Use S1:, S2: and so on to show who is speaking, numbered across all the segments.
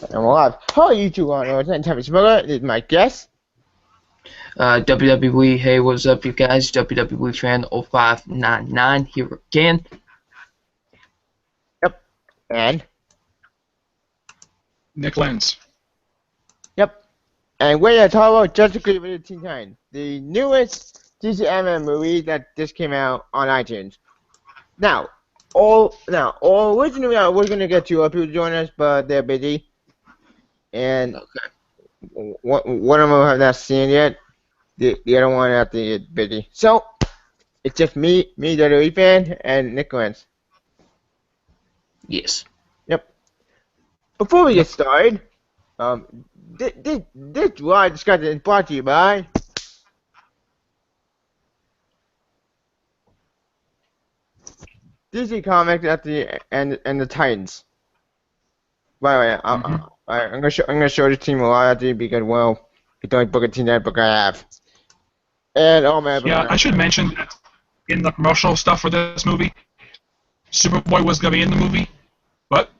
S1: And we're live. Hello, you two on Time Smuggler. This is my guest.
S2: WWE, hey, what's up, you guys? WWE fan 0599 here again.
S1: Yep. And?
S3: Nick Lenz.
S1: Yep. And we're going to talk about Justice League with the Teen Titans, the newest DC anime movie that just came out on iTunes. Now, originally we're going to get two people to join us, but they're busy. And one of them have not seen it yet. The other one have to get busy. So, it's just me, WWE fan, and Nick Lenz.
S2: Yes.
S1: Yep. Before we get started, this live discussion is brought to you by DC Comics and the Titans. By the way, I'm gonna show the team a lot after because it's the only book of Teen Titans book I have. And
S3: Yeah, I should mention that in the promotional stuff for this movie, Superboy was gonna be in the movie, but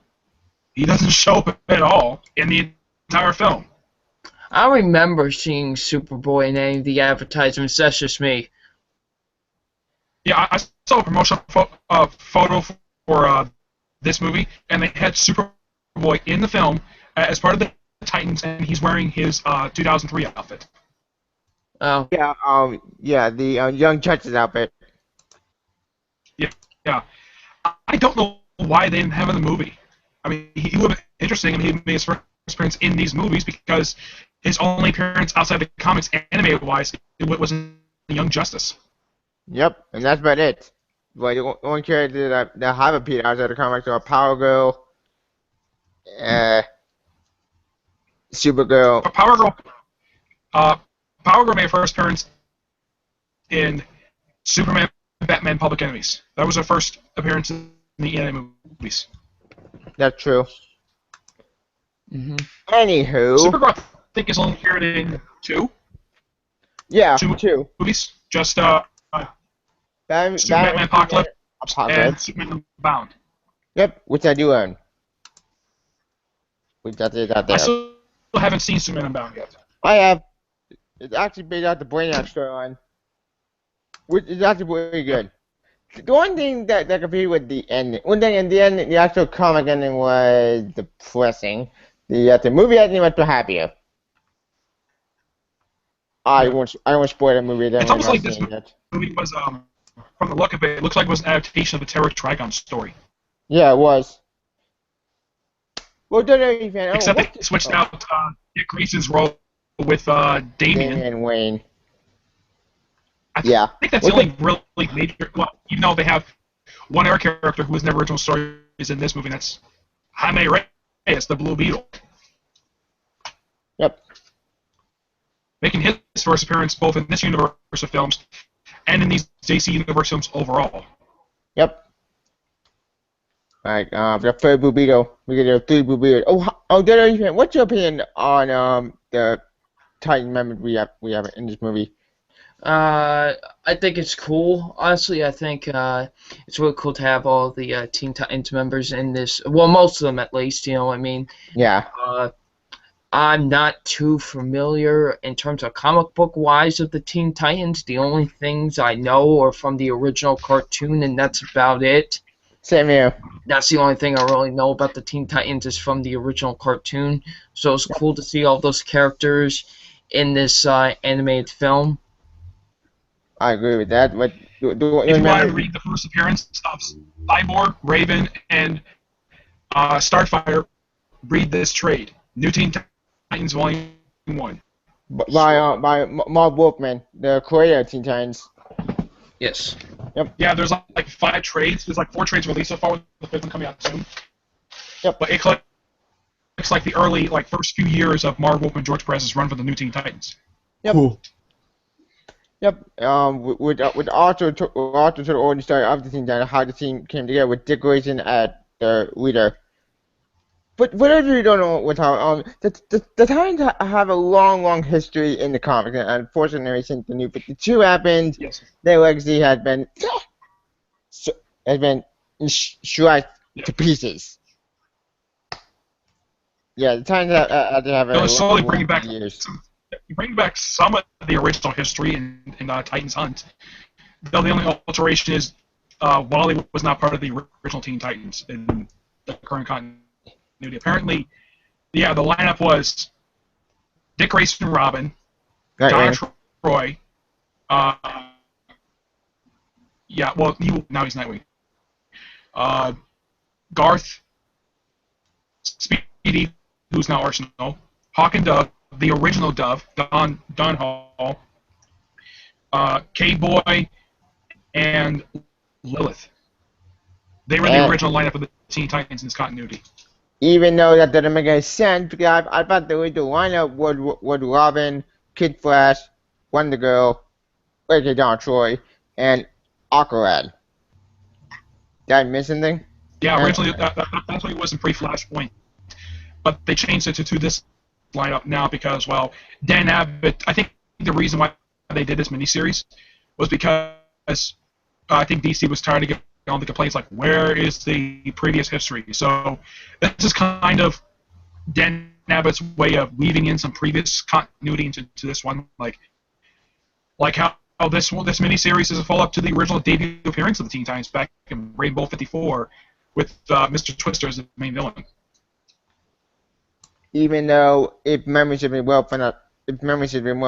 S3: he doesn't show up at all in the entire film.
S2: I remember seeing Superboy in any of the advertisements. That's just me.
S3: Yeah, I saw a promotional photo for this movie, and they had Superboy in the film as part of the Titans, and he's wearing his 2003 outfit.
S2: Oh.
S1: Yeah, the Young Justice outfit.
S3: Yeah. I don't know why they didn't have him in the movie. I mean, he would have been interesting, and he made his first appearance in these movies because his only appearance outside the comics, animated-wise, was in Young Justice.
S1: Yep, and that's about it. Like, the only character that have appeared outside the comics are Power Girl, Supergirl.
S3: Power Girl made her first appearance in Superman, Batman, Public Enemies. That was her first appearance in the anime movies.
S1: That's true.
S2: Mm-hmm.
S1: Anywho.
S3: Supergirl, I think, is only appeared in two.
S1: Yeah,
S3: two movies. Just Batman Apocalypse and Superman Bound.
S1: Yep, which I do own. We got it out there.
S3: I still haven't seen Superman Bound yet.
S1: I have. It's actually based out the Brainiac storyline, which is actually pretty good. The one thing that competed with the ending, one thing in the end, the actual comic ending was depressing. The movie ending was happier. I won't spoil the movie.
S3: It's almost like this movie was, from the look of it, looks like it was an adaptation of the Terror Trigon story.
S1: Yeah, it was. Well, fan.
S3: Except they switched out Dick Grayson's role with Damian
S1: Wayne.
S3: I think that's the only really major. Well, even though they have one other character who was in the original story is in this movie, and that's Jaime Reyes, the Blue Beetle.
S1: Yep.
S3: Making his first appearance both in this universe of films and in these DC Universe films overall.
S1: Yep. Alright, the third Blue Beetle. We get a three Blue Beetle. fan, what's your opinion on the Titan members we have in this movie?
S2: I think it's cool. Honestly, I think it's really cool to have all the Teen Titans members in this. Well, most of them at least. You know what I mean?
S1: Yeah.
S2: I'm not too familiar in terms of comic book wise of the Teen Titans. The only things I know are from the original cartoon, and that's about it.
S1: Same here.
S2: That's the only thing I really know about the Teen Titans is from the original cartoon. So it's cool to see all those characters in this animated film.
S1: I agree with that. But
S3: if you want to read the first appearance of Cyborg, Raven, and Starfire, read this trade. New Teen Titans Volume 1.
S1: By Mark Wolfman, the creator of Teen Titans.
S2: Yes.
S1: Yep.
S3: Yeah, there's like 5 trades. There's like 4 trades released so far, with the 5th one coming out soon.
S1: Yep.
S3: But it collects like the early, first few years of Mark Wolfman and George Perez's run for the New Teen Titans.
S1: Yep. Cool. Yep. With Arthur to the origin story of the Teen Titans, how the team came together with Dick Grayson as the leader. But whatever you don't know what's how the Titans have a long history in the comics, and unfortunately since the New 52 happened, their legacy has been sliced to pieces. Yeah, the Titans have to have a
S3: They'll slowly
S1: long
S3: bring back
S1: years.
S3: some of the original history in Titans Hunt. Though the only alteration is Wally was not part of the original Teen Titans in the current continuity. Apparently, yeah, the lineup was Dick Grayson, Robin, Donna
S1: Nightwing.
S3: Troy. Uh, yeah, well, now he's Nightwing. Garth, Speedy, who's now Arsenal, Hawk and Dove, the original Dove, Don Hall, K-Boy, and Lilith. They were the original lineup of the Teen Titans in this continuity.
S1: Even though that didn't make any sense, because I thought the lineup would Robin, Kid Flash, Wonder Girl, aka Don Troy, and Aqualad. Did I miss anything?
S3: Yeah, originally that's what it was in pre-Flashpoint, but they changed it to this lineup now because, well, Dan Abbott. I think the reason why they did this miniseries was because I think DC was tired of getting all the complaints like, where is the previous history? So this is kind of Dan Abbott's way of weaving in some previous continuity into this one, like how this miniseries is a follow-up to the original debut appearance of the Teen Titans back in Rainbow 54 with Mr. Twister as the main villain.
S1: Even though if memories have been well,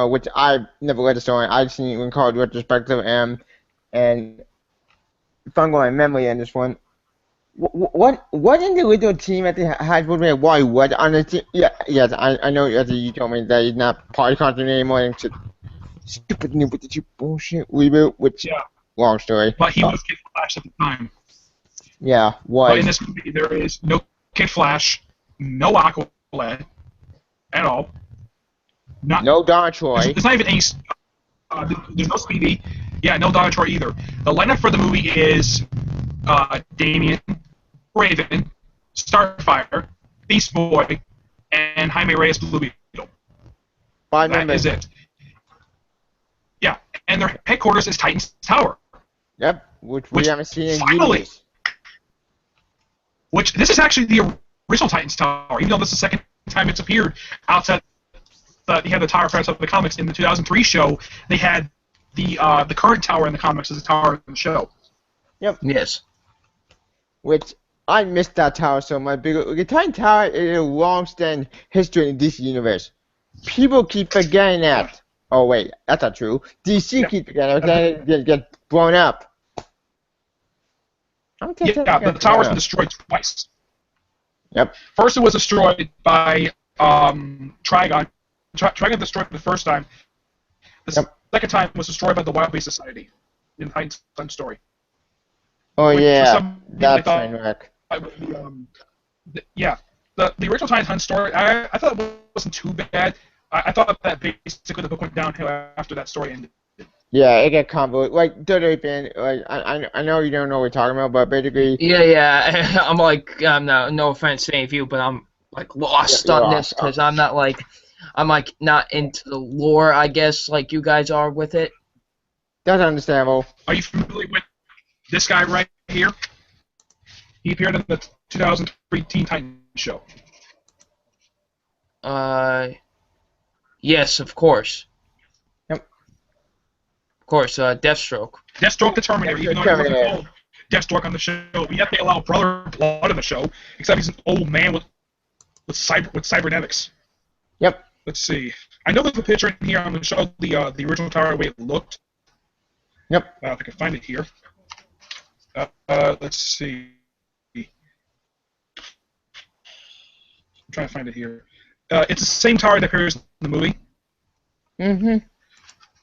S1: which I've never read the story, I've seen it when called retrospective, and if I'm going by memory on this one, what individual team I think has why what on the team? Yeah, yes, I know you told me that he's not part of the continuity anymore. And stupid new with the bullshit reboot, which long story.
S3: But he was Kid Flash at the time.
S1: Yeah, was.
S3: But in this movie, there is no Kid Flash, no Aqualad at all.
S1: No Don Troy.
S3: There's not even any. There's no Speedy. Yeah, no Don Troy either. The lineup for the movie is Damian, Raven, Starfire, Beast Boy, and Jaime Reyes Blue Beetle. That is it. Yeah, and their headquarters is Titan's Tower.
S1: Yep, which we haven't seen in
S3: finally,
S1: years.
S3: Which this is actually the original Titan's Tower, even though this is the second time it's appeared outside. They had the tower parts of the comics in the 2003 show. They had the current tower in the comics as a tower in the show.
S1: Yep.
S2: Yes.
S1: Which I missed that tower so much because the Titan Tower is a long-standing history in the DC universe. People keep forgetting that. Oh wait, that's not true. DC keep forgetting it. Get blown up.
S3: Yeah, the tower's been destroyed twice.
S1: Yep.
S3: First, it was destroyed by Trigon. Trigon destroyed it the first time. The second time was destroyed by the Wild Beast Society in the Titans story.
S1: Oh yeah, that's train wreck.
S3: Yeah, the original Titans Hunt story, I thought it wasn't too bad. I thought that basically the book went downhill after that story ended.
S1: Yeah, it got convoluted. Like, I know you don't know what we're talking about, but basically.
S2: Yeah. I'm like, no offense to any of you, but I'm like lost on this because I'm not into the lore, I guess, like you guys are with it.
S1: That's understandable.
S3: Are you familiar with this guy right here? He appeared in the 2003 Teen Titans show.
S2: Yes, of course.
S1: Yep.
S2: Of course, Deathstroke.
S3: Deathstroke the Terminator, even though he wasn't called Deathstroke on the show. Yet they allow Brother Blood in the show, except he's an old man with cybernetics.
S1: Yep.
S3: Let's see. I know there's a picture in here. I'm going to show the original tower the way it looked.
S1: Yep.
S3: If I can find it here. Let's see. I'm trying to find it here. It's the same tower that appears in the movie.
S1: Mm-hmm.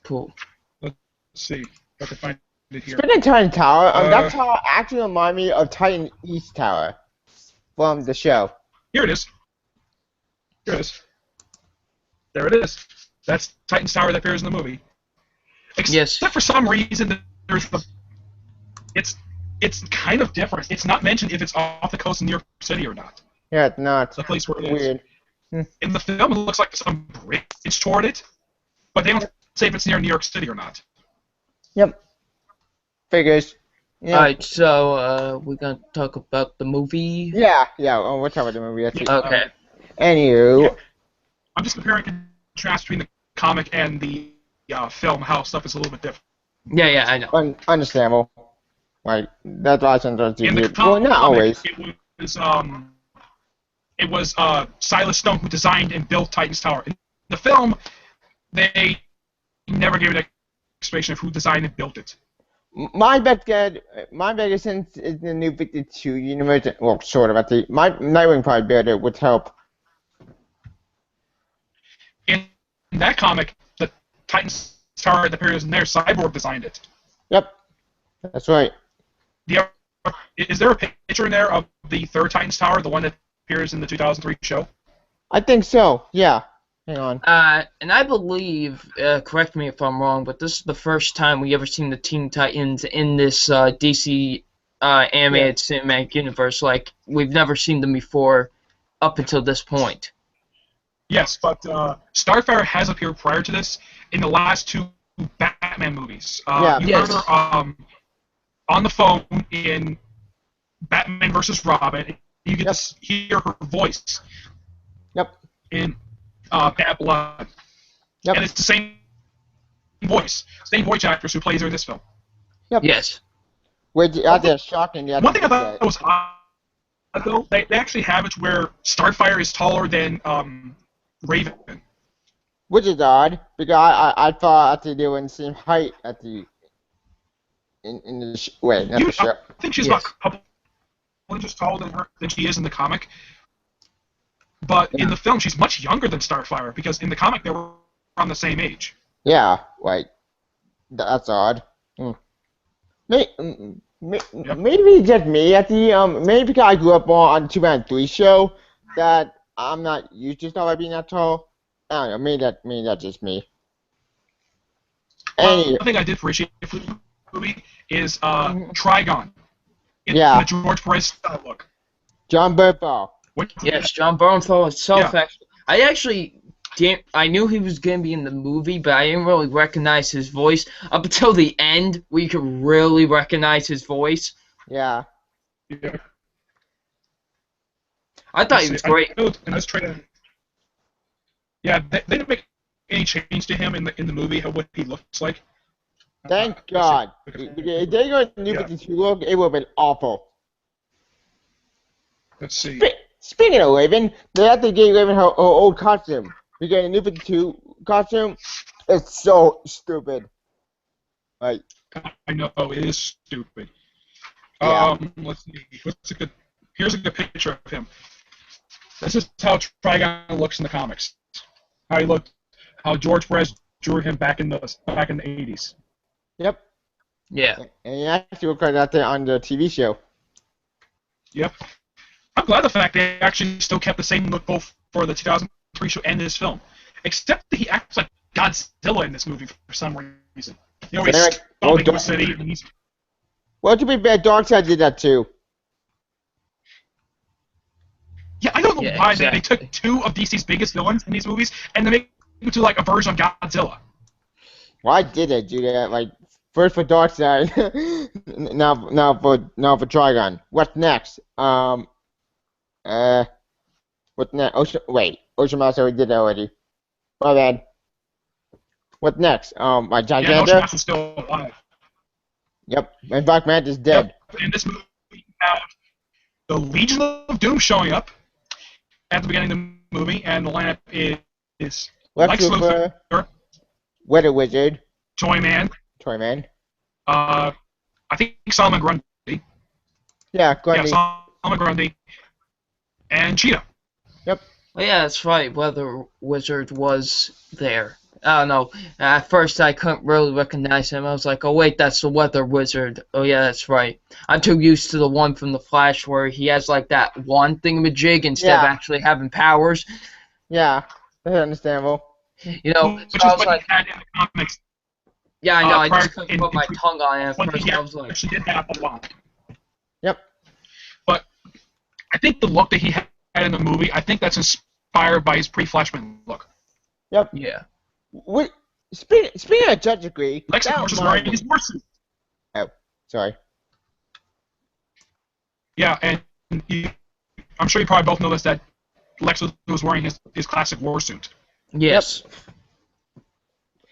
S2: Cool.
S3: Let's see if I can find it here.
S1: Speaking of Titan Tower, that tower actually reminds me of Titan East Tower from the show.
S3: Here it is. Here it is. There it is. That's Titan's Tower that appears in the movie. Except for some reason, it's kind of different. It's not mentioned if it's off the coast of New York City or not.
S1: Yeah, it's not.
S3: The place where it is.
S1: Weird.
S3: In the film, it looks like there's some bridge toward it, but they don't say if it's near New York City or not.
S1: Yep. Figures. Yeah.
S2: Alright, so we're gonna talk about the movie.
S1: Yeah. We'll talk about the movie.
S2: Okay.
S1: Anywho,
S3: Yeah. I'm just comparing and contrast between the comic and the film, how stuff is a little bit different.
S2: Yeah, I know.
S1: understandable. Like that's why sometimes you
S3: In the
S1: do. Well, not
S3: comic,
S1: always.
S3: it was Silas Stone who designed and built Titan's Tower. In the film, they never gave an explanation of who designed and built it.
S1: My biggest sense is the new 52 universe. Well, sort of. My Nightwing probably better would help.
S3: In that comic, the Titan's Tower that appears in there, Cyborg designed it.
S1: Yep, that's right.
S3: Is there a picture in there of the third Titan's Tower, the one that appears in the 2003 show?
S1: I think so. Yeah. Hang on.
S2: And I believe, correct me if I'm wrong, but this is the first time we ever seen the Teen Titans in this DC animated cinematic universe. Like, we've never seen them before up until this point.
S3: Yes, but Starfire has appeared prior to this in the last two Batman movies. You heard her on the phone in Batman vs. Robin. You get to hear her voice.
S1: Yep.
S3: In Bad Blood.
S1: Yep.
S3: And it's the same voice actress who plays her in this film.
S1: Yep.
S2: Yes.
S1: Which is shocking.
S3: One thing I thought was odd, though, they actually have it where Starfire is taller than Raven.
S1: Which is odd, because I thought they were in the same height at the in the show.
S3: I think she's about a couple inches taller than she is in the comic. But in the film, she's much younger than Starfire, because in the comic they were around the same age.
S1: Yeah, like that's odd. Maybe just me at the maybe because I grew up on the 2003 show that I'm not used to Starfire being that tall. I don't know. Maybe that's just me.
S3: One thing I did appreciate for the movie is Trigon in the George Perez style look.
S1: John Bernthal.
S2: Yes, John Bernthal himself. Yeah. I knew he was going to be in the movie, but I didn't really recognize his voice. Up until the end, we could really recognize his voice.
S1: Yeah.
S3: Yeah.
S2: I thought he was great.
S3: In this trailer, they didn't make any change to him in the movie, what he looks like.
S1: Thank God. If they go to New 52 look, it would have been awful.
S3: Let's see.
S1: Speaking of Raven, they have to give Raven her old costume. Because the New 52 costume is so stupid. Like,
S3: I know, it is stupid.
S1: Yeah.
S3: Let's see. Here's a good picture of him. This is how Trigon looks in the comics. How George Perez drew him back in the 80s.
S1: Yep.
S2: Yeah.
S1: And he actually looked like that there on the TV show.
S3: Yep. I'm glad the fact they actually still kept the same look both for the 2003 show and this film. Except that he acts like Godzilla in this movie for some reason. You know, he's stomping the city.
S1: Well, to be fair, Darkseid did that too.
S3: Yeah, I don't know why they took two of DC's biggest villains in these movies and they make them to like a version of Godzilla.
S1: Why did they do that? Like, first for Darkseid, now for Trigon. What's next? What's next? Ocean Master, we did that already. My bad. What's next? My Gigantor?
S3: Yeah, Ocean Master's still alive.
S1: Yep, and Black Manta's dead.
S3: Yep. In this movie, we have the Legion of Doom showing up at the beginning of the movie, and the lineup is Lex Luthor,
S1: Weather Wizard,
S3: Toyman, I think Solomon Grundy.
S1: Yeah, Grundy.
S3: Yeah, Solomon Grundy, and Cheetah.
S1: Yep.
S2: Oh, yeah, that's right. Weather Wizard was there. I don't know. At first, I couldn't really recognize him. I was like, oh, wait, that's the Weather Wizard. Oh, yeah, that's right. I'm too used to the one from The Flash where he has, like, that one thingamajig instead of actually having powers.
S1: Yeah, that's understandable.
S2: You know,
S3: which
S2: so
S3: is what he had in the comics.
S2: Yeah, I know. I just couldn't put my tongue on it at
S3: When
S2: first.
S3: he
S2: I was like,
S3: actually did have a lot.
S1: Yep.
S3: But I think the look that he had in the movie, I think that's inspired by his pre-Flashman look.
S1: Yep.
S2: Yeah.
S1: Speaking of Judge Degree,
S3: Lex Luthor is wearing his war suit.
S1: Oh, sorry.
S3: Yeah, and I'm sure you probably both know this, that Lex Luthor was wearing his classic war suit.
S2: Yes.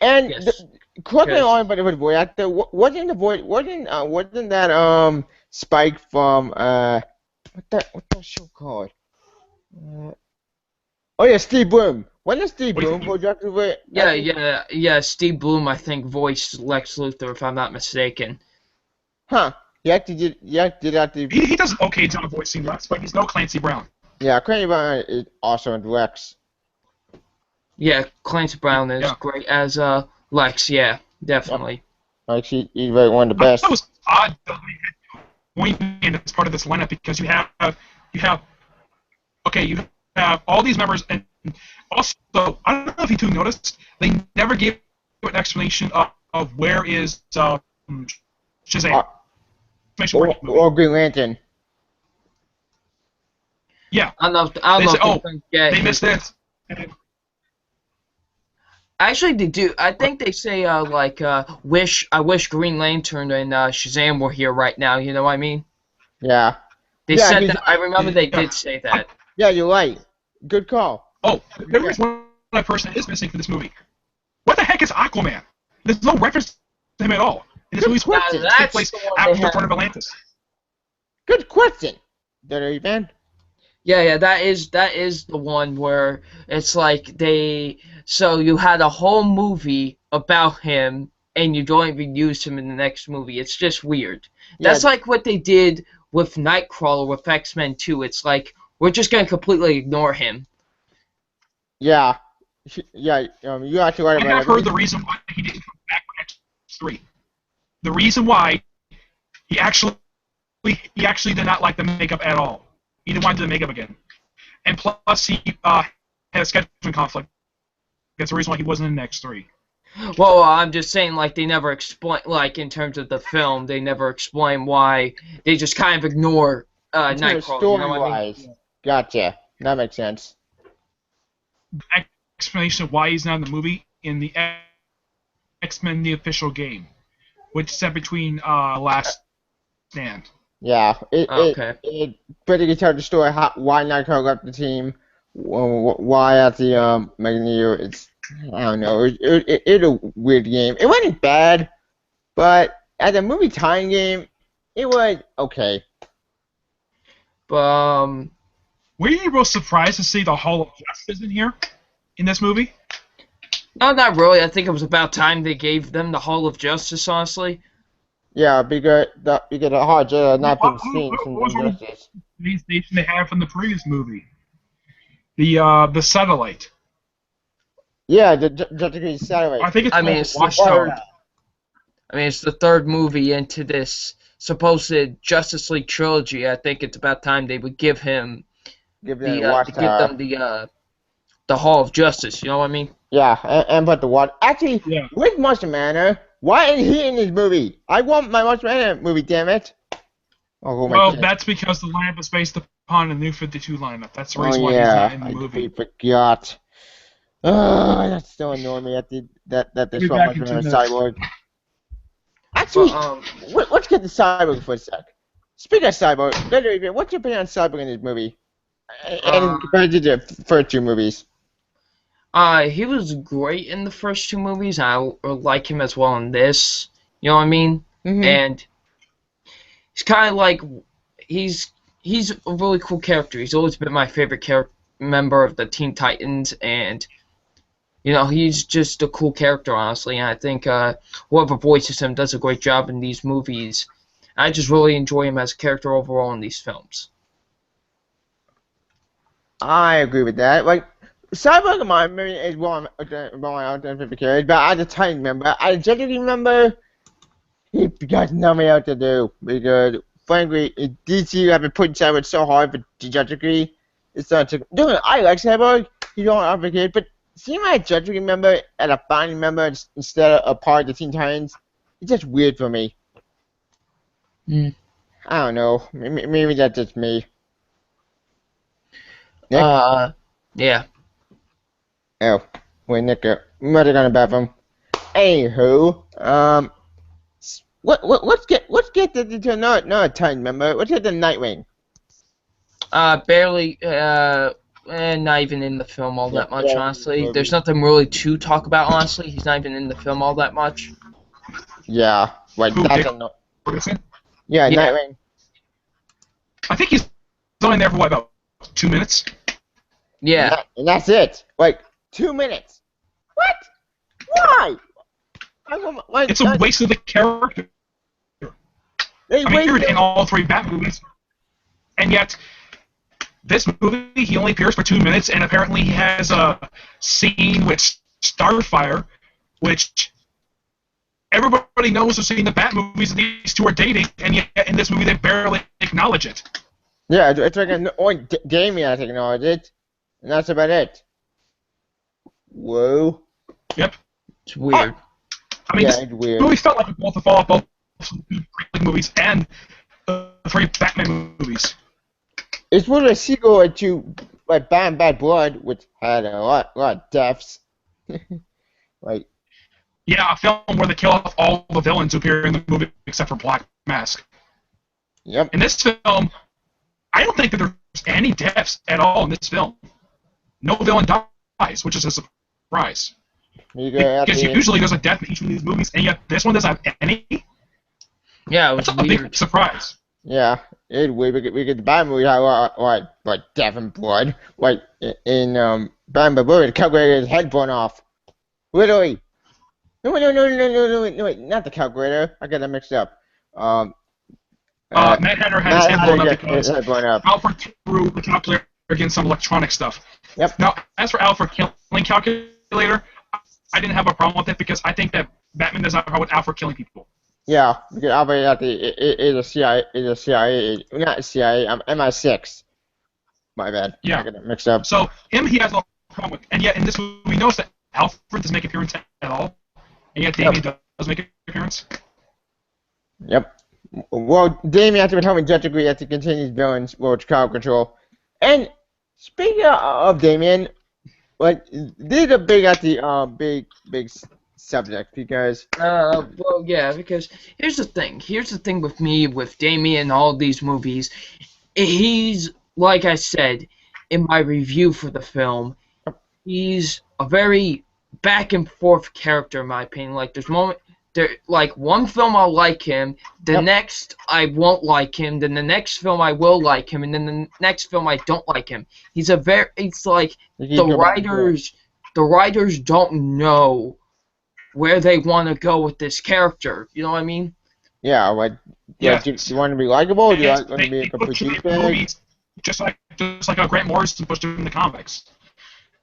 S1: And
S2: Yes.
S1: correct me if
S2: Yes.
S1: I'm wrong, but the voice actor wasn't that Spike from what's that show called? Uh, oh yeah, Steve Bloom. Wasn't it Steve
S3: What do you
S1: Bloom
S3: think?
S1: for Doctor Who?
S2: Yeah. Steve Bloom, I think, voiced Lex Luthor, if I'm not mistaken.
S1: Huh. He actually did actually.
S3: He does an okay job voicing Lex, but he's no Clancy Brown.
S1: Yeah, Crazy Brown is awesome as Lex.
S2: Yeah, Clancy Brown is
S3: Yeah.
S2: great as Lex. Yeah, definitely.
S1: Like he's really one of the
S3: I
S1: best.
S3: thought it was odd that they had Wayne as part of this lineup because you have all these members, and also I don't know if you two noticed they never gave an explanation of where is Shazam. Explanation where he's moving.
S1: Or Green Lantern.
S3: Yeah,
S2: I don't know if
S3: they said,
S2: they couldn't get
S3: they
S2: his-
S3: missed this. And
S2: Actually, they do. I think they say I wish Green Lantern and Shazam were here right now. You know what I mean?
S1: Yeah.
S2: They
S1: Yeah,
S2: said
S1: he's-
S2: that. I remember they
S3: Yeah.
S2: did say that.
S1: Yeah, you're right. Good call.
S3: Oh, there is one person that is missing from this movie. What the heck is Aquaman? There's no reference to him at all. And this movie's
S1: question.
S3: take
S2: That's
S3: place
S2: the one
S3: after
S2: they
S3: the Court
S2: have.
S3: of Atlantis.
S1: Good question. There, man.
S2: Yeah, that is the one where it's like so you had a whole movie about him and you don't even use him in the next movie. It's just weird. That's
S1: Yeah.
S2: like what they did with Nightcrawler with X-Men 2. It's like we're just gonna completely ignore him.
S1: Yeah. Yeah. You're actually right
S3: I
S1: about
S3: have heard the reason why he didn't come back for X3. The reason why he actually did not like the makeup at all. He didn't want to do the makeup again. And plus, he had a scheduling conflict. That's the reason why he wasn't in X3.
S2: Well, I'm just saying, like, they never explain, like, in terms of the film, they never explain why. They just kind of ignore Nightcrawler. You know
S1: Story
S2: what I mean?
S1: wise. Gotcha. That makes sense.
S3: Explanation of why he's not in the movie in the X-Men: The Official Game, which is set between Last Stand.
S1: Yeah.
S2: Okay.
S1: It pretty tell the story why Nightcrawler left the team. Why at the Magneto. It's I don't know. It's a weird game. It wasn't bad, but as a movie time game, it was okay.
S2: But,
S3: Were you real surprised to see the Hall of Justice in here, in this movie?
S2: no, not really. I think it was about time they gave them the Hall of Justice, honestly.
S1: Yeah, because the hard had not been
S3: What
S1: seen since
S3: was one of
S1: Injustice.
S3: the station they had from the previous movie? The satellite.
S1: Yeah, the Justice League satellite.
S3: I think it's
S2: I mean,
S3: called
S2: it's the
S3: Watchtower.
S2: third. I mean, it's the third movie into this supposed Justice League trilogy. I think it's about time they would give him
S1: Give them
S2: the
S1: the
S2: to give them the Hall of Justice. You know what I mean?
S1: Yeah, and but the what? Actually,
S3: Yeah.
S1: with Monster Manor, why isn't he in this movie? I want my Monster Manor movie, damn it. Oh, who am I
S3: Well,
S1: kidding?
S3: that's because the lineup is based upon the New 52 lineup. That's the
S1: Oh
S3: reason why he's
S1: yeah,
S3: not in the
S1: I
S3: movie.
S1: completely forgot. That's still annoying me that they
S3: Be
S1: saw
S3: back
S1: Monster
S3: in 2
S1: Manor
S3: minutes.
S1: Cyborg. Actually, let's get to Cyborg for a sec. Speaking of Cyborg, what's your opinion on Cyborg in this movie? And compared to the first two movies.
S2: He was great in the first two movies. I like him as well in this. You know what I mean?
S1: Mm-hmm.
S2: And he's kind of like he's a really cool character. He's always been my favorite member of the Teen Titans, and you know he's just a cool character, honestly. And I think whoever voices him does a great job in these movies. I just really enjoy him as a character overall in these films.
S1: I agree with that. Like, Cyborg in my memory is one of my favorite characters, but as a Titan member, as a Justice League member, he got nothing else to do. Because, frankly, in DC have been pushing Cyborg so hard for the Justice League, it's not to. Dude, I like Cyborg, he's all advocate, but seeing my Justice League member as a founding member instead of a part of the Teen Titans, it's just weird for me.
S2: Mm.
S1: I don't know. Maybe that's just me. Nick?
S2: Yeah.
S1: Oh, wait, Nick, mother gonna bathroom. Anywho, let's get to another Titan member. Let's get to Nightwing.
S2: Barely. not even in the film all that much,
S1: Yeah,
S2: honestly. There's nothing really to talk about, honestly. He's not even in the film all that much.
S1: Yeah, like
S3: Who,
S1: that's
S3: Dick
S1: a no.
S3: Ferguson?
S1: Yeah,
S2: Yeah.
S1: Nightwing.
S3: I think he's only there for what, about 2 minutes.
S2: Yeah.
S1: And that's it. Like 2 minutes. What? Why?
S3: It's a waste of the character.
S1: They
S3: I mean, he appeared in
S1: wasted.
S3: all 3 Bat movies, and yet this movie he only appears for 2 minutes, and apparently he has a scene with Starfire, which everybody knows who's seen the Bat movies and these two are dating, and yet in this movie they barely acknowledge it.
S1: Yeah, it's like only Damian I acknowledge it, and that's about it. Whoa.
S3: Yep.
S2: It's weird.
S3: I mean,
S1: Yeah,
S3: this
S1: it's weird.
S3: movie felt like both the follow-up both the movies and the 3 Batman movies.
S1: It's really a sequel to like Bad Blood, which had a lot of deaths. Like,
S3: Yeah, a film where they kill off all the villains who appear in the movie except for Black Mask.
S1: yep.
S3: In this film, I don't think that there's any deaths at all in this film. No villain dies, which is a surprise. Because usually there's a death in each of these movies, and yet this one doesn't have any.
S2: Yeah, it was
S3: That's a
S2: weird.
S3: big surprise.
S1: Yeah, it's weird. We get the Bad movie had a lot like death and blood. Like in Bad Blood, the calculator his head blown off. Literally. No, wait, not the calculator. I got that mixed up.
S3: Mad Hatter had his head blown up because
S1: head blown up.
S3: Alfred threw the calculator against some electronic stuff.
S1: Yep.
S3: Now, as for Alfred killing calculator, I didn't have a problem with it because I think that Batman does not have a problem with Alfred killing people.
S1: Yeah, because Alfred is a CIA, not CIA, MI6. My bad.
S3: Yeah.
S1: I got it mixed up.
S3: So him, he has no problem with, and yet in this movie, we notice that Alfred doesn't make an appearance at all, and yet Damian does make an appearance.
S1: Yep. Well, Damian has to become a judge degree as he continues villains with crowd control. And speaking of Damian, like this is a big subject because
S2: Well, yeah, because here's the thing. Here's the thing with me, with Damian and all these movies. He's, like I said in my review for the film, he's a very back and forth character, in my opinion. Like, like one film I'll like him, the next I won't like him, then the next film I will like him, and then the next film I don't like him. It's like the writers don't know where they want to go with this character. You know what I mean?
S1: Yeah, like do you want to be likable or do you want to be a complete douchebag?
S3: Just like how Grant Morrison pushed him in the comics.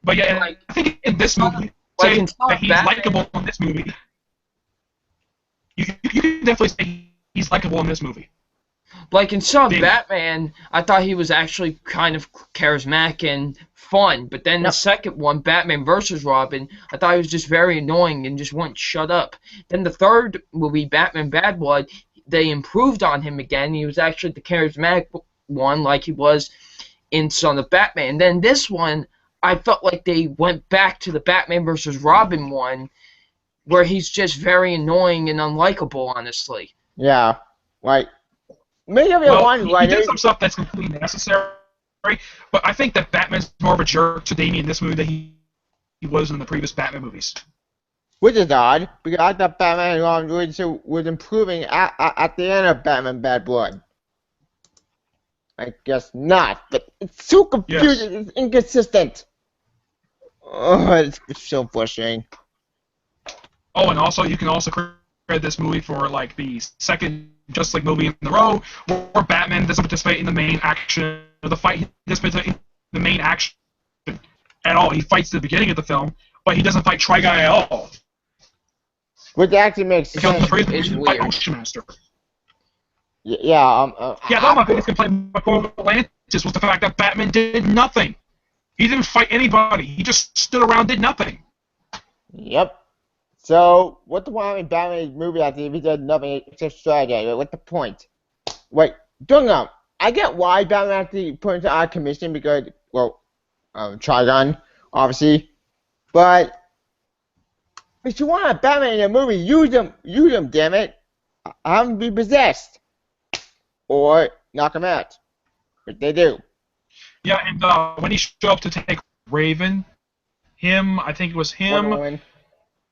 S3: But yeah, like, I think in this movie, say that he's likable in this movie. You can definitely say he's likable in this movie.
S2: Like in Son of Batman, I thought he was actually kind of charismatic and fun, but then the second one, Batman vs. Robin, I thought he was just very annoying and just wouldn't shut up. Then the third movie, Batman Bad Blood, they improved on him again. He was actually the charismatic one like he was in Son of Batman. And then this one, I felt like they went back to the Batman vs. Robin one, where he's just very annoying and unlikable, honestly.
S1: Yeah, like maybe
S3: he did some stuff that's completely necessary, but I think that Batman's more of a jerk to Damian in this movie than he was in the previous Batman movies.
S1: Which is odd, because I thought Batman was improving at the end of Batman Bad Blood. I guess not, but it's so confusing, it's inconsistent. Oh, it's so frustrating.
S3: Oh, and also, you can also credit this movie for, like, the second Justice League movie in a row, where Batman doesn't participate in the main action of the fight. He doesn't participate in the main action at all. He fights at the beginning of the film, but he doesn't fight Tri-Guy at all.
S1: Which actually makes sense.
S2: It's weird.
S3: Ocean Master.
S1: Yeah,
S3: that's my biggest complaint with Atlantis was the fact that Batman did nothing. He didn't fight anybody. He just stood around, did nothing.
S1: Yep. So, what's the point in Batman movie after if he did nothing except strategy? What's the point? Wait, don't know. I get why Batman has to put into our commission because, well, Trigon, obviously. But if you want a Batman in a movie, use him, damn it. Have him be possessed. Or knock him out. But they do.
S3: Yeah, and when he showed up to take Raven, I think it was
S1: Wonder
S3: him,
S1: Woman.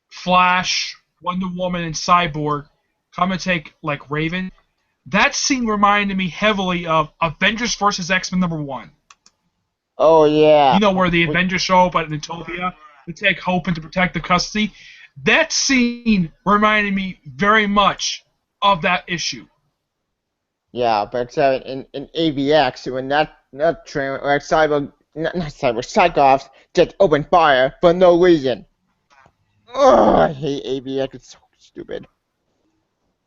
S3: Flash, Wonder Woman, and Cyborg come and take like Raven. That scene reminded me heavily of Avengers vs. X-Men #1.
S1: Oh yeah.
S3: You know where the Avengers show up at Utopia to take Hope and to protect the custody. That scene reminded me very much of that issue.
S1: Yeah, but in AVX when that train like Cyborg not Cyborg Cyclops just opened fire for no reason. Ugh, I hate AVX. It's so stupid.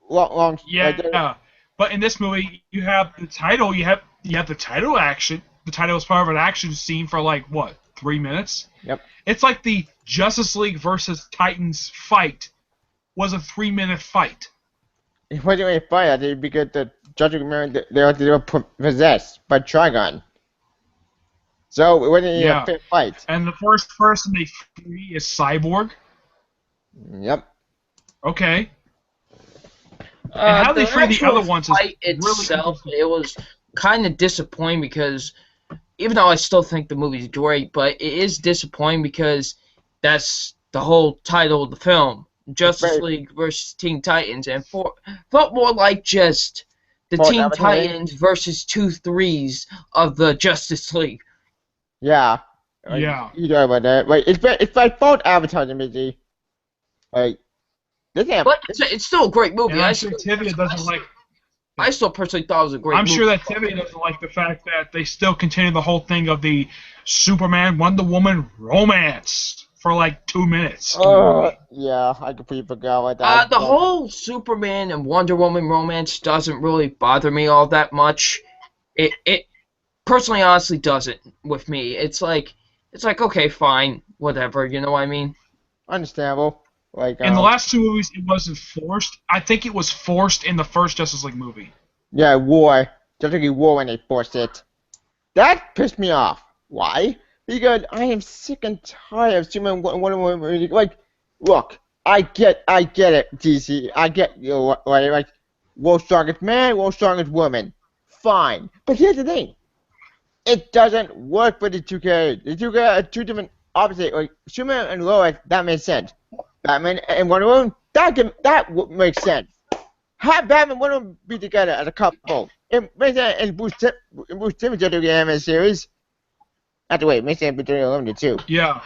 S1: Long
S3: Yeah, but in this movie, you have the title. You have the title action. The title is part of an action scene for like what 3 minutes.
S1: Yep.
S3: It's like the Justice League versus Titans fight was a 3-minute fight.
S1: It wasn't really funny, I think, because the Judge remember they were possessed by Trigon. So it wasn't even a
S3: Yeah,
S1: fair fight.
S3: and the first person they free is Cyborg.
S1: Yep.
S3: Okay, and how they
S2: The
S3: free the
S2: actual
S3: other ones is
S2: fight
S3: really
S2: itself,
S3: interesting.
S2: it was kind of disappointing because even though I still think the movie's great, but it is disappointing because that's the whole title of the film, Justice
S1: Right.
S2: League versus Teen Titans, and felt more like just the
S1: Fort
S2: Teen
S1: Advertising?
S2: Titans versus 2/3 of the Justice League.
S1: Yeah.
S3: Yeah.
S1: You know about that. Like it's like fault advertising, Mizzy. Like this ain't
S2: But it's still a great movie.
S3: And I'm sure Tivia doesn't like.
S2: I still personally thought it was a great
S3: I'm
S2: movie.
S3: sure that Tivia doesn't like the fact that they still continue the whole thing of the Superman Wonder Woman romance for like 2 minutes.
S1: yeah, I completely forgot about that.
S2: The whole Superman and Wonder Woman romance doesn't really bother me all that much. It personally, honestly, doesn't with me. It's like okay, fine, whatever. You know what I mean?
S1: Understandable. Like
S3: In the last two movies, it wasn't forced. I think it was forced in the first Justice League movie.
S1: yeah, war. Just like war when they forced it. That pissed me off. Why? Because I am sick and tired of Superman Wonder Woman. Like, look, I get it, DC. I get you know, like world's strongest man, world's strongest woman. Fine. But here's the thing. It doesn't work for the two characters. The two characters are two different opposites. Like Superman and Lois, that makes sense. Batman and Wonder Woman, that makes sense. Have Batman and Wonder Woman be together as a couple. It makes sense. And Bruce Timm together in the animated series. Not the way it makes sense between Limited too.
S3: Yeah.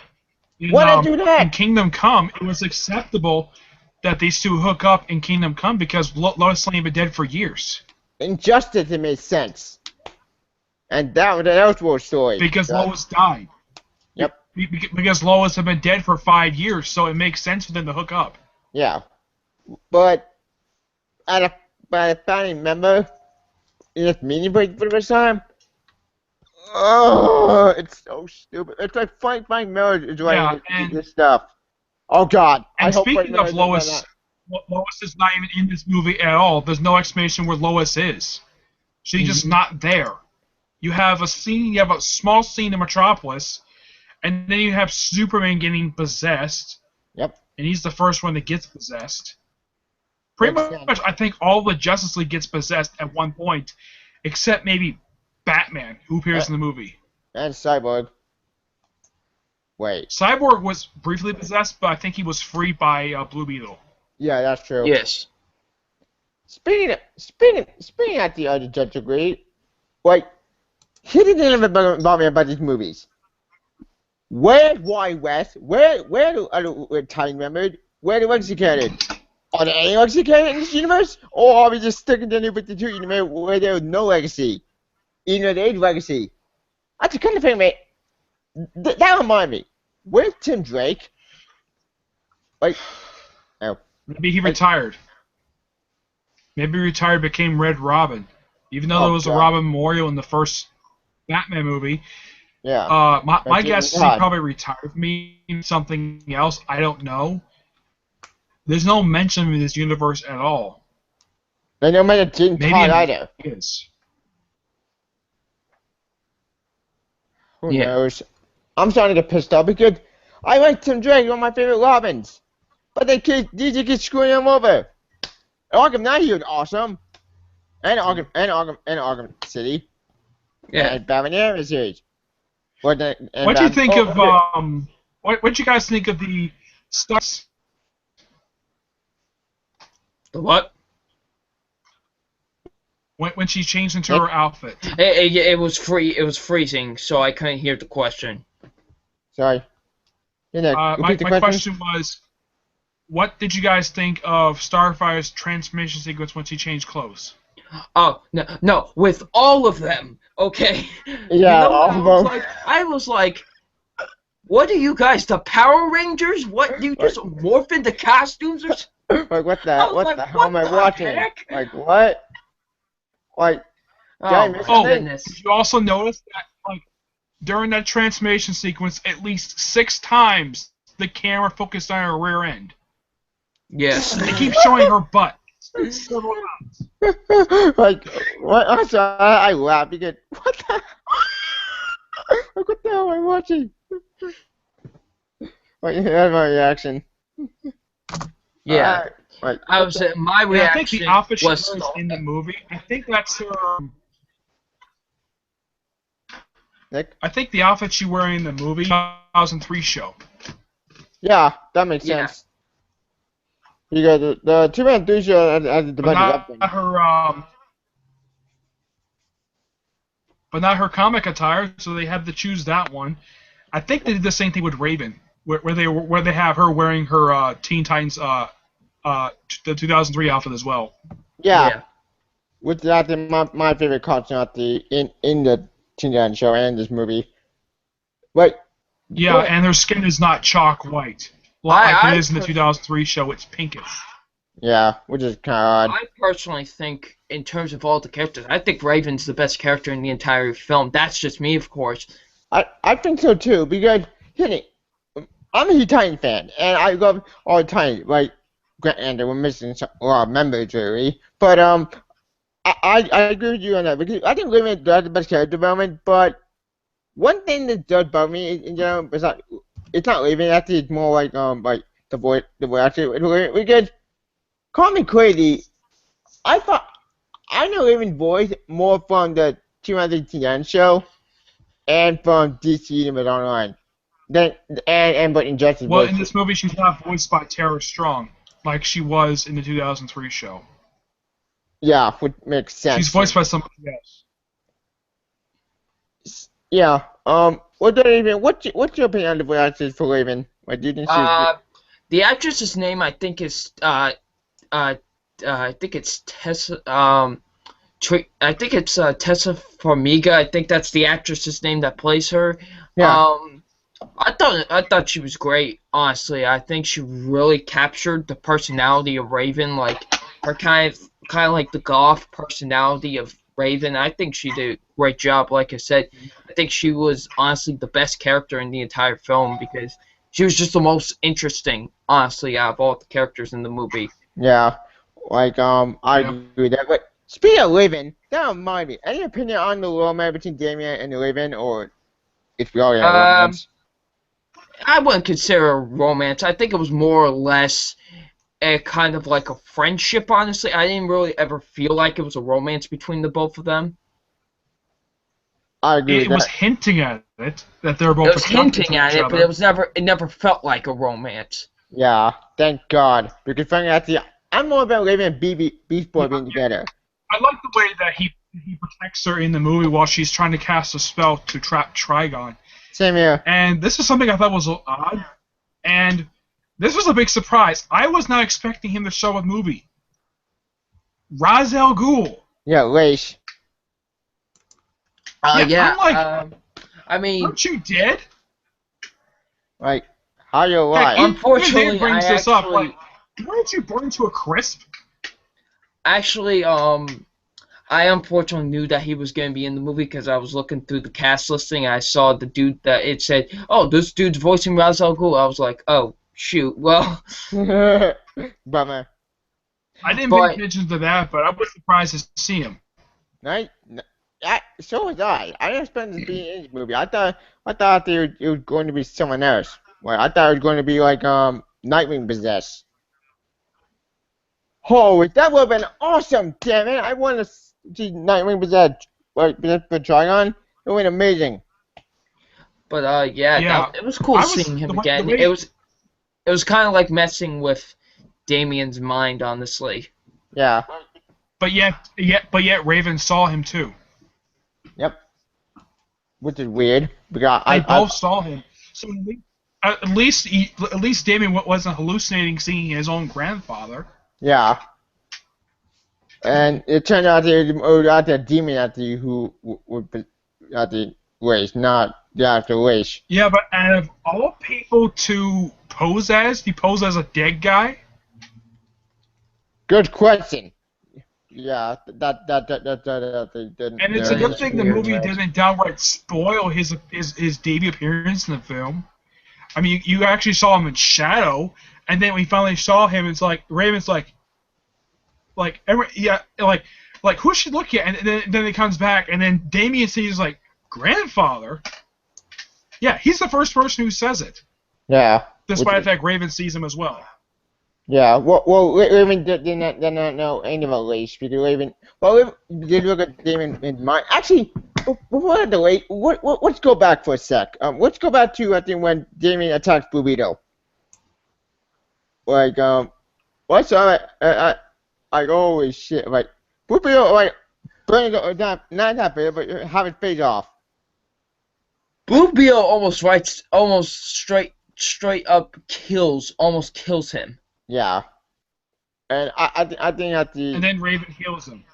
S1: Why do that?
S3: In Kingdom Come, it was acceptable that these two hook up in Kingdom Come because Lois Lane had been dead for years.
S1: Injustice, it made sense. And that was World Story.
S3: Because Lois died.
S1: Yep.
S3: Because Lois had been dead for 5 years, so it makes sense for them to hook up.
S1: Yeah. But by the founding member in this meeting for the first time, oh, it's so stupid. It's like Frank Miller is writing this stuff. Oh God!
S3: And
S1: I hope
S3: speaking of Lois, Lois is not even in this movie at all. There's no explanation where Lois is. She's just not there. You have a small scene in Metropolis, and then you have Superman getting possessed.
S1: Yep.
S3: And he's the first one that gets possessed. Pretty much, I think all the Justice League gets possessed at one point, except maybe Batman, who appears in the movie.
S1: And Cyborg. Wait.
S3: Cyborg was briefly possessed, but I think he was freed by Blue Beetle.
S1: Yeah, that's true.
S2: Yes.
S1: Speaking at the other Judge degree, like, he didn't bother me about these movies. Where's Wally West? Where do other Titan members? Where the legacy canon? Are there any legacy canon in this universe? Or are we just sticking to the New 52 universe where there is no legacy? Even though there is legacy. That's the kind of thing, mate. That reminds me. Where's Tim Drake? Like, oh.
S3: Maybe he retired. Maybe he retired, became Red Robin. Even though there was a Robin memorial in the first Batman movie.
S1: Yeah.
S3: My guess is he probably retired from being something else. I don't know. There's no mention of this universe at all.
S1: There's no mention of Jim Todd either.
S3: Is.
S1: Who knows? I'm starting to get pissed off because I like Tim Drake, one of my favorite Robins. But DJ keeps screwing him over. Arkham Knight, he was awesome. And Arkham City.
S2: Yeah.
S1: And Batman Animated Series. What the, and
S3: What do you think of
S1: okay.
S3: what do you guys think of the stars
S2: The what?
S3: when she changed into
S1: Nick?
S3: her outfit?
S2: It was free. It was freezing, so I couldn't hear the question.
S1: Sorry. Yeah, Nick,
S3: My
S1: repeat the
S3: my
S1: question.
S3: question was, what did you guys think of Starfire's transformation sequence when she changed clothes?
S2: Oh no, with all of them. Okay, you
S1: Yeah,
S2: know what
S1: all
S2: I
S1: of
S2: was
S1: them.
S2: like? I was like, what are you guys, the Power Rangers? What do you just
S1: Like,
S2: morph into costumes or?
S1: like
S2: I was
S1: what
S2: like,
S1: the hell
S2: what
S1: am I
S2: the
S1: watching?
S2: heck?
S1: Like what? Like did I
S2: Oh
S1: miss
S2: my
S3: Oh,
S1: something?
S3: did
S2: goodness.
S3: you also notice that like during that transformation sequence, at least 6 times the camera focused on her rear end?
S2: Yes.
S3: They keep showing her butt several times.
S1: Like what? Also, I laugh because what the? Like what the hell am I watching? Like that's my reaction.
S2: Yeah.
S1: Like
S2: I
S1: what
S2: was.
S1: the?
S2: My
S3: And I think the
S2: reaction
S3: outfit she
S2: was.
S3: wears in the movie, I think that's her.
S1: Nick?
S3: I think the outfit she wearing in the movie, 2003 show.
S1: Yeah, that makes
S2: Yeah.
S1: sense. Because the 2 and 3 show has the
S3: But
S1: bunch of
S3: not
S1: weapons.
S3: her but not her comic attire, so they had to choose that one. I think they did the same thing with Raven, where they have her wearing her Teen Titans the 2003 outfit as well.
S1: Yeah,
S2: Yeah.
S1: which is actually my favorite cartoon at the in the Teen Titans show and this movie. But
S3: Yeah,
S1: going
S3: and her skin is not chalk white like it
S2: I
S3: is in the 2003 show. It's pinkish.
S1: yeah, which is kind of odd.
S2: I personally think, in terms of all the characters, I think Raven's the best character in the entire film. That's just me, of course.
S1: I think so too because Henny, I'm a huge Titan fan and I love all the Titans. Like and we're missing a lot of members really, but I agree with you on that because I think Raven does the best character development. But one thing that does bother me in general is not it's not Raven. Actually, it's more like the voice actually because call me crazy. I thought I know Raven's voice more from the 2010 show and from DC Universe Online. Then and but Injustice
S3: Well,
S1: voice.
S3: in this movie, she's not voiced by Tara Strong like she was in the 2003 show.
S1: Yeah, which makes
S3: She's
S1: sense.
S3: voiced by somebody else.
S1: Yeah. What's your opinion on the voice actors for Raven? What do you think she's good?
S2: The actress's name, I think, is I think it's Tessa. I think it's Tessa Farmiga. I think that's the actress's name that plays her.
S1: Yeah.
S2: I thought she was great. Honestly, I think she really captured the personality of Raven, like her kind of like the goth personality of Raven. I think she did a great job. Like I said, I think she was honestly the best character in the entire film because she was just the most interesting, honestly, out of all the characters in the movie.
S1: Yeah. I
S3: Yeah.
S1: agree with that. But speaking of Raven, that reminds me. Any opinion on the romance between Damian and Raven, or it's really a
S2: Um,
S1: romance?
S2: I wouldn't consider a romance. I think it was more or less a kind of like a friendship, honestly. I didn't really ever feel like it was a romance between the both of them.
S1: I agree with
S3: It was
S1: that.
S3: hinting at it that they're
S2: It
S3: both
S2: was
S3: attracted to
S2: hinting at
S3: each
S2: it, but
S3: other.
S2: it never felt like a romance.
S1: Yeah. Thank God. Because finally, actually, I'm more about Raven and Beast Boy
S3: Yeah,
S1: being together.
S3: I like the way that he protects her in the movie while she's trying to cast a spell to trap Trigon.
S1: Same here.
S3: And this is something I thought was odd. And this was a big surprise. I was not expecting him to show up in the movie. Ra's al Ghul.
S1: Yeah, Race.
S3: Yeah, I'm like,
S2: I mean,
S3: aren't you dead?
S1: Like, how you
S3: Heck,
S1: alive?
S3: even Dave
S2: unfortunately,
S3: brings this up. Like, weren't you burned to a crisp?
S2: actually, I unfortunately knew that he was going to be in the movie because I was looking through the cast listing and I saw the dude that it said, oh, this dude's voicing Ra's al Ghul. I was like, oh, shoot. Well,
S1: Bummer.
S3: I didn't pay
S2: but
S3: attention to that, but I was surprised to see him.
S1: Right? So was I. I didn't expect this to be in this movie. I thought it was going to be someone else. Well, I thought it was going to be like Nightwing possessed. Oh, that would have been awesome! Damn it! I want to see Nightwing possessed, like possessed for Trigon. It would have been amazing.
S2: But yeah,
S3: Yeah,
S2: it was cool
S3: I was
S2: seeing him
S3: the
S2: again.
S3: way.
S2: It was kind of like messing with Damian's mind, honestly.
S1: Yeah.
S3: But yet, Raven saw him too.
S1: Yep. Which is weird because
S3: They both saw him. So at least Damien wasn't hallucinating seeing his own grandfather.
S1: yeah. And it turned out that the demon at the who would be at the race, not the actual race.
S3: Yeah, but out of all people to pose as, he posed as a dead guy.
S1: Good question. Yeah,
S3: And it's a
S2: That
S3: good
S2: is
S3: thing the
S2: weird.
S3: movie didn't downright spoil his debut appearance in the film. I mean, you actually saw him in shadow, and then when we finally saw him, it's like Raven's like who should look at? And then it comes back, and then Damien sees like grandfather. Yeah, he's the first person who says it,
S1: yeah.
S3: despite the fact Raven sees him as well.
S1: Yeah, Raven did not know any about race because Raven. Well, Raven did look at Damon in mind. Actually, before the wait, let's go back for a sec. Let's go back to I think when Damien attacked Burrito. Like what's I holy shit, like Burrito like burning not that bad, but have it face off.
S2: Blue Beetle almost straight up almost kills him.
S1: Yeah, and I think at the
S3: And then Raven heals him.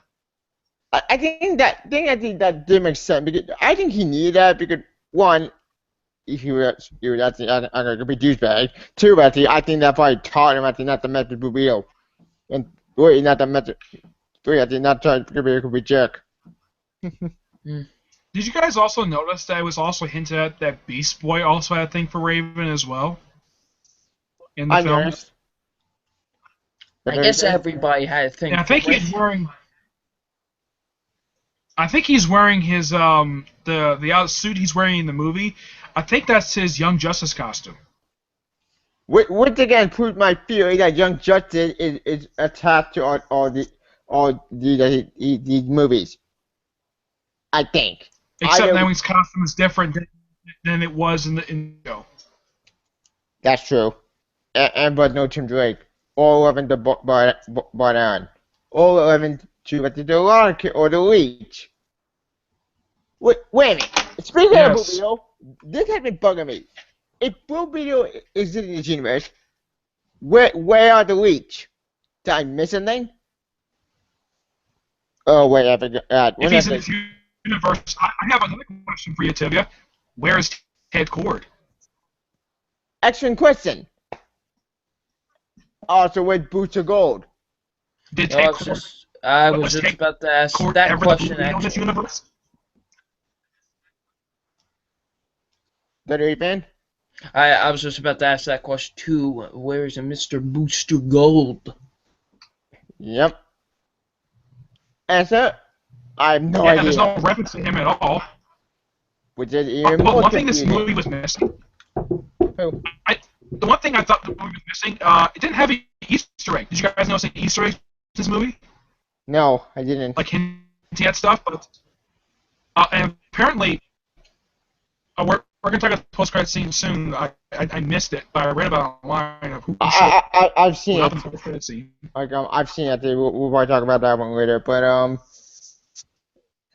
S1: I think that did make sense because I think he needed that because one, if he was actually I'm gonna be douchebag. Two, I think that probably taught him not to mess with Burrito, and three, not to mess. Three, I think not trying to be jerk.
S3: Did you guys also notice that it was also hinted at that Beast Boy also had a thing for Raven as well in the
S1: I
S3: film?
S1: noticed.
S2: I guess everybody had a thing.
S3: Yeah, I think he's wearing. I think he's wearing his the suit he's wearing in the movie. I think that's his Young Justice costume.
S1: Which again proves my theory that Young Justice is attached to all these movies. I think.
S3: Except Nightwing's costume is different than it was in the show.
S1: That's true. And but no Tim Drake. All 11 the Bardan. All 11 to the Lark or the Leech. Wait a minute. Speaking of Blue Beetle, this has been bugging me. If Blue Beetle is in this universe, where are the Leech? Did I miss anything? Oh wait, I forgot.
S3: If he's in this universe, I have another question for you, Tibia. Where is Ted Cord?
S1: Excellent question. Also with Boots of Gold.
S3: Did Ted Cord?
S2: I was just about to ask that question.
S3: In this universe?
S1: Did it even?
S2: I was just about to ask that question too. Where is a Mr. Booster Gold?
S1: Yep. Answer? I have no idea.
S3: There's no reference to him at all.
S1: Which is even
S3: Well,
S1: more
S3: one thing this
S1: confusing.
S3: movie was missing.
S1: Who?
S3: The one thing I thought the movie was missing, it didn't have an Easter egg. Did you guys notice any Easter eggs in this movie?
S1: No, I didn't.
S3: Like hinting at stuff, but and apparently, we're gonna talk about the post-credit scene soon. I missed it, but I read about it online of who
S1: I've seen
S3: showed up
S1: it.
S3: in the post-credit scene.
S1: Like I've seen it. We'll probably talk about that one later. But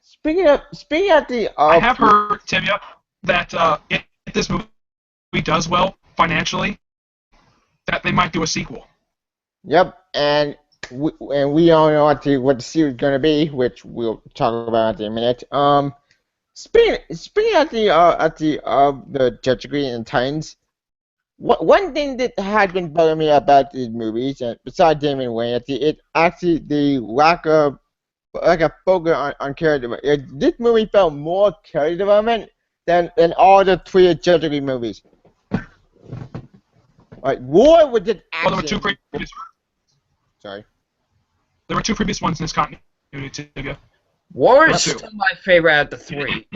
S1: speaking of the
S3: I have heard, Tibia, that if this movie does well financially, that they might do a sequel.
S1: Yep, and we all know what the series is gonna be, which we'll talk about in a minute. Speaking at the Justice League and Titans, one thing that has been bugging me about these movies, and besides Damian Wayne, it actually the lack of a focus on character. This movie felt more character development than all the three Justice League movies. Like war with just action.
S3: Well, there were two previous.
S1: Sorry.
S3: There were two previous ones in this continuity. Tibia.
S2: War is still my favorite out of the three.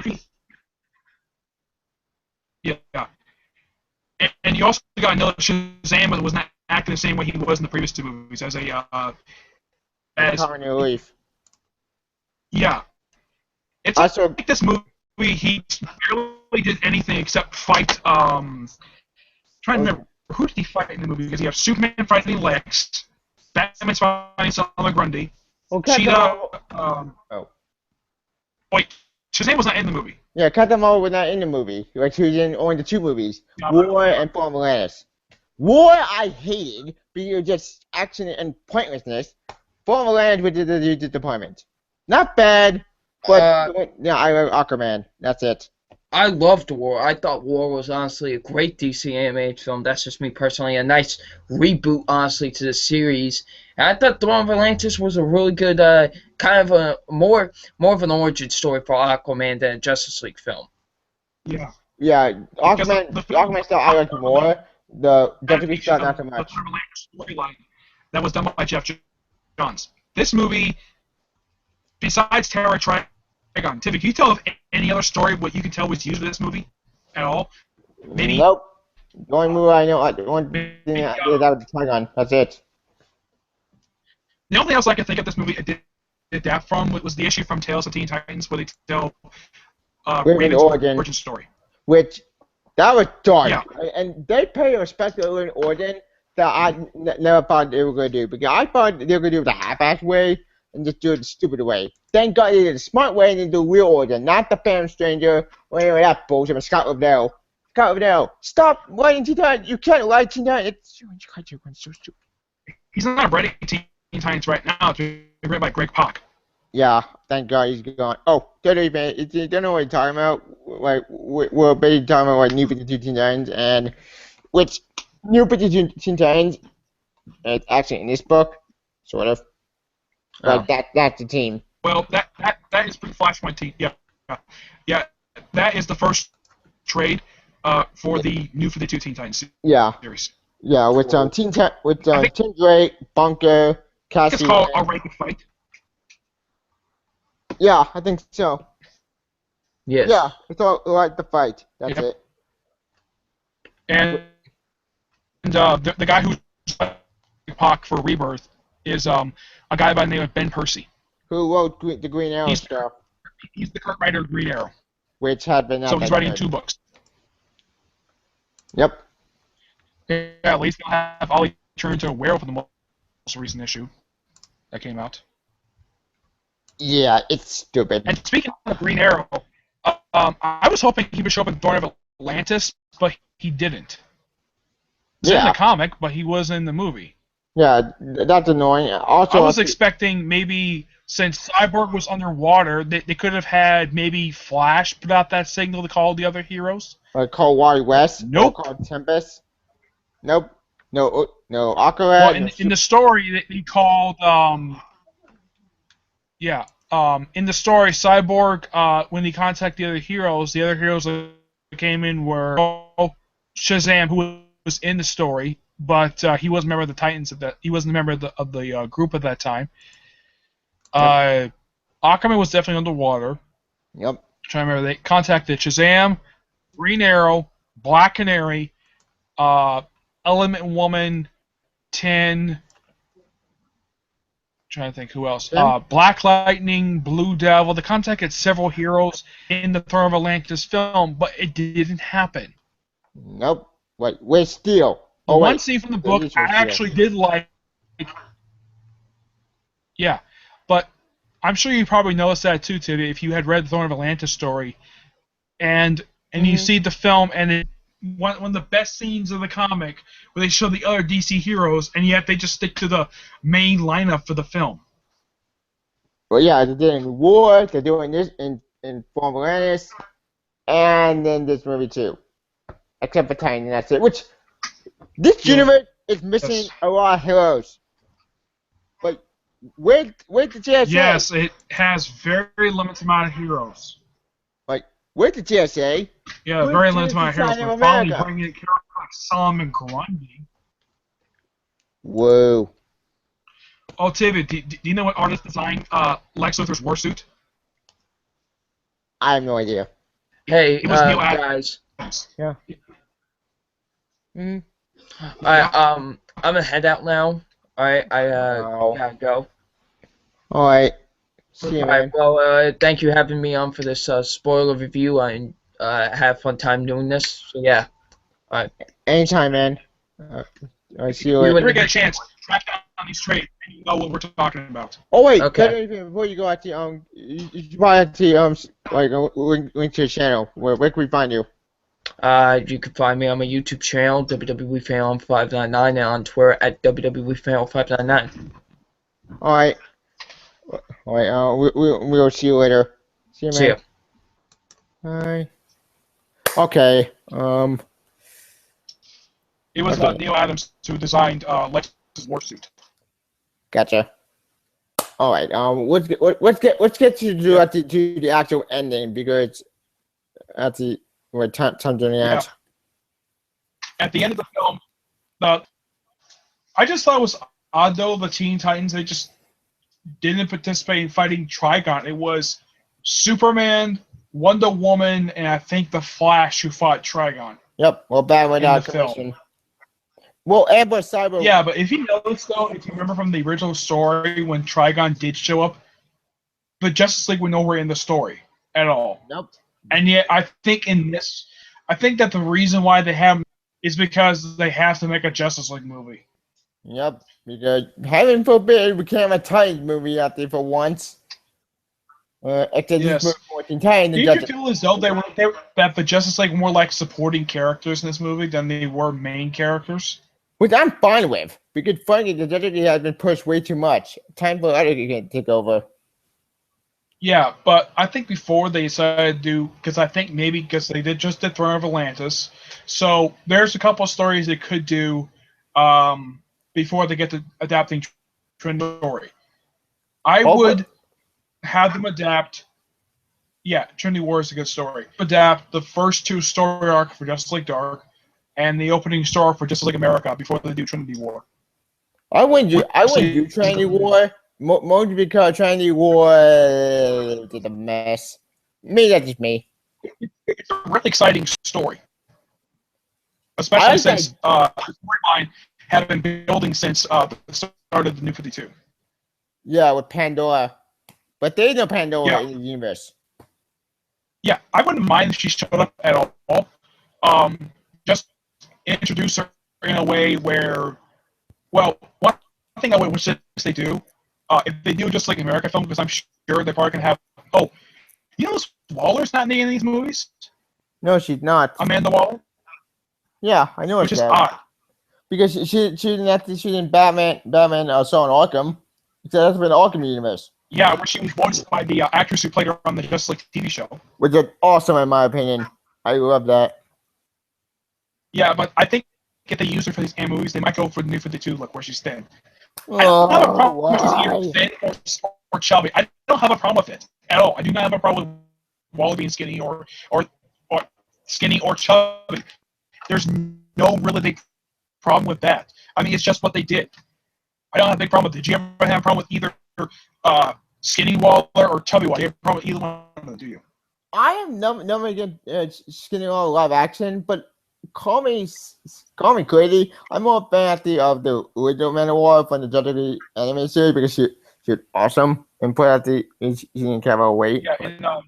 S3: Yeah. And you also got to know that Shazam was not acting the same way he was in the previous two movies as
S1: Comic Relief.
S3: Yeah. It's
S1: Also,
S3: like this movie, he's barely really did anything except fight. Trying to remember who did he fight in the movie? Because you have Superman fighting Lex, Batman's fighting Solomon Grundy,
S1: Well, Captain
S3: Cheetah.
S1: Marvel. Oh.
S3: Wait, Shazam was not in the movie.
S1: Yeah, Captain Marvel was not in the movie. Like, he was in only the 2 movies, War and Fall of Atlantis. War I hated because of just action and pointlessness. Fall of Atlantis was the disappointment. Not bad, but yeah, I love Aquaman. That's it.
S2: I loved War. I thought War was honestly a great DC animated film. That's just me personally. A nice reboot, honestly, to the series. And I thought Throne of Atlantis was a really good, kind of a more of an origin story for Aquaman than a Justice League film.
S3: Yeah.
S1: Yeah, Aquaman style I like more. The WWE style not so much.
S3: The Throne of Atlantis storyline that was done by Jeff Johns. This movie, besides Terror Trigon, Tiffany, can you tell of any other story what you can tell was used in this movie at all? Maybe.
S1: Nope. The only movie I know, the one thing I did that was the Trigon. That's it.
S3: The only thing else I can think of this movie did adapt from was the issue from Tales of Teen Titans where they tell Raven's origin story.
S1: Which, that was dark.
S3: Yeah.
S1: And they paid a special in origin that I never thought they were going to do. Because I thought they were going to do it the half-ass way and just do it the stupid way. Thank God they did it the smart way and they do real origin, not the Phantom Stranger or any of that bullshit with Scott Lobdell. Scott Lobdell, stop writing Teen Titans. You can't write Teen Titans. It's so stupid.
S3: He's not writing Teen Titans right now. It's being written by Greg Pak.
S1: Yeah, thank God he's gone. Oh, don't know what you're talking about. Like, we're basically talking about like New 52 Teen Titans, and which New 52 Teen Titans, it's actually in this book, sort of. Like that's the team.
S3: Well, that is pre-Flashpoint team. Yeah. That is the first trade for the New 52 Teen Titans series.
S1: Yeah, with Tim Drake, Bunker, Cassie.
S3: It's called A Rank Fight.
S1: Yeah, I think so.
S2: Yes.
S1: Yeah, it's all like the fight. That's it.
S3: And the guy who's Pac for Rebirth is a guy by the name of Ben Percy.
S1: Who wrote the Green Arrow stuff?
S3: He's the current writer of Green Arrow.
S1: Which had been
S3: so he's writing 2 books.
S1: Yep.
S3: Yeah, at least he'll have Ollie turn into a werewolf in the most recent issue that came out.
S1: Yeah, it's stupid.
S3: And speaking of Green Arrow, I was hoping he would show up in Throne of Atlantis, but he didn't. He's in the comic, but he was in the movie.
S1: Yeah, that's annoying. Also,
S3: I was expecting maybe since Cyborg was underwater, they could have had maybe Flash put out that signal to call the other heroes.
S1: Like call Wally West?
S3: Nope.
S1: Or call Tempest? Nope. No, Aqualad.
S3: Well, in the story, he called, in the story, Cyborg, when he contacted the other heroes that came in were Shazam, who was in the story, but he wasn't a member of the Titans he wasn't a member of the group at that time. Aquaman was definitely underwater.
S1: Yep.
S3: I'm trying to remember, they contacted Shazam, Green Arrow, Black Canary, Element Woman, trying to think who else. Black Lightning, Blue Devil. They contacted several heroes in the Throne of Atlantis film, but it didn't happen.
S1: Nope. Wait, Steel.
S3: One scene from the book I actually did like. Yeah, but I'm sure you probably noticed that too, Tibbet, if you had read the Throne of Atlantis story, and you see the film, and one of the best scenes of the comic where they show the other DC heroes, and yet they just stick to the main lineup for the film.
S1: Well, yeah, they did in War, they're doing this in Form of Atlantis, and then this movie too. Except for Titan, and that's it. Which, this universe is missing a lot of heroes. But, where's the JSA?
S3: Yes, it has very limited amount of heroes.
S1: Where's the JSA?
S3: Yeah, very limited amount of heroes. But finally bringing in characters like Solomon Grundy.
S1: Whoa.
S3: Oh, Tibbet, do you know what artist designed Lex Luthor's warsuit?
S1: I have no idea.
S2: Hey,
S3: it was Neil
S2: guys.
S1: Yeah.
S2: I'm gonna head out now. Alright, I gotta go.
S1: Alright. See you, man.
S2: Well, thank you for having me on for this spoiler review. I have fun time doing this. So yeah, all right.
S1: Anytime, man. I see you
S2: You
S1: later.
S3: If you
S2: would-
S3: get a chance, track down these trades, and you know what we're talking about.
S1: Oh wait,
S2: Okay.
S1: before you go, actually, you should probably actually like link to your channel. Where can we find you?
S2: You can find me on my YouTube channel, WWE Fan 599, and on Twitter at WWE Fan 599.
S1: All right, all right. We'll see you later. See you,
S2: See ya.
S1: man. Bye. Okay.
S3: It was
S1: Okay.
S3: Neil Adams who designed Lex's warsuit.
S1: Gotcha. All right. Let's get to the actual ending because at the time's running out.
S3: At the end of the film, I just thought it was odd though. The Teen Titans, they just didn't participate in fighting Trigon. It was Superman, Wonder Woman, and I think the Flash who fought Trigon.
S1: Yep. Well, bad without
S3: the film.
S1: question. Well, Amber Cyber.
S3: Yeah, but if you notice though, if you remember from the original story when Trigon did show up, the Justice League were nowhere in the story at all.
S1: Nope.
S3: And yet, I think that the reason why they have is because they have to make a Justice League movie.
S1: Yep. Because heaven forbid we can't have a Titans movie out there for once. Except
S3: Yes.
S1: this movie Teen Titans.
S3: Do you feel as though that the Justice League were more like supporting characters in this movie than they were main characters?
S1: Which I'm fine with. Because frankly, the Justice League has been pushed way too much. Time for other to take over.
S3: Yeah, but I think before they decided to do, because I think maybe because they did Throne of Atlantis, so there's a couple of stories they could do before they get to adapting Trinity story. I would have them adapt. Yeah, Trinity War is a good story. Adapt the first two story arcs for Justice League Dark and the opening story for Justice League America before they do Trinity War.
S1: I wouldn't do Trinity War. Mostly because Trinity War did a mess. Maybe that's just me.
S3: It's a really exciting story. Especially since the storyline had been building since the start of the New 52.
S1: Yeah, with Pandora. But there is no Pandora in the universe.
S3: Yeah, I wouldn't mind if she showed up at all. Just introduce her in a way where, well, one thing I would wish they do, if they do just like America film, because I'm sure they're probably going to have, you know, Waller's not in any of these movies?
S1: No, she's not.
S3: Amanda Waller?
S1: Yeah, I know
S3: Which
S1: it's
S3: is
S1: that.
S3: odd.
S1: Because she's in Batman, Son Arkham. So that's been the Arkham universe.
S3: Yeah, where she was voiced by the actress who played her on the Justice League TV show.
S1: Which is awesome in my opinion. I love that.
S3: Yeah, but I think if they use her for these movies, they might go for the New 52 look where she's thin. I don't have a problem with either thin or chubby. I don't have a problem with it at all. I do not have a problem with Waller being skinny or skinny or chubby. There's no really big problem with that. I mean, it's just what they did. I don't have a big problem with it. Did you ever have a problem with either skinny Waller or chubby Waller? Do you have a problem with either one of them, do you?
S1: I am never against skinny Waller live action, but call me crazy. I'm more a fan of the original Man of War from the WWE anime series because she's awesome and put out she didn't care about weight.
S3: Yeah,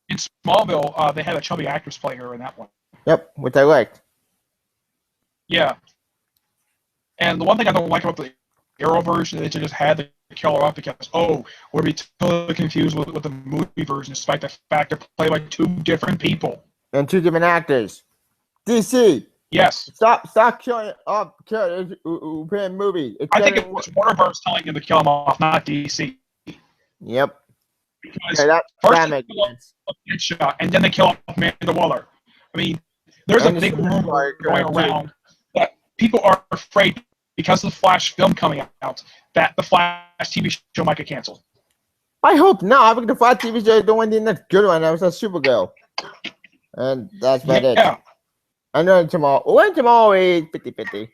S3: in Smallville, they had a chubby actress play her in that one.
S1: Yep, which I liked.
S3: Yeah. And the one thing I don't like about the Arrow version is they just had to kill her off because, we'll be totally confused with the movie version despite the fact they're played by two different people.
S1: And two different actors. DC.
S3: Yes.
S1: Stop killing off characters who play in movies.
S3: I think it was Warner Bros. Telling them to kill them off, not DC.
S1: Yep.
S3: Because
S1: that
S3: first
S1: makes
S3: they kill
S1: sense.
S3: off Deadshot, and then they kill off Amanda Waller. I mean, there's a big rumor going around that people are afraid because of the Flash film coming out that the Flash TV show might get canceled.
S1: I hope not. I think the Flash TV show is the one that's good one. That was a Supergirl. And that's about it. I know tomorrow is 50-50.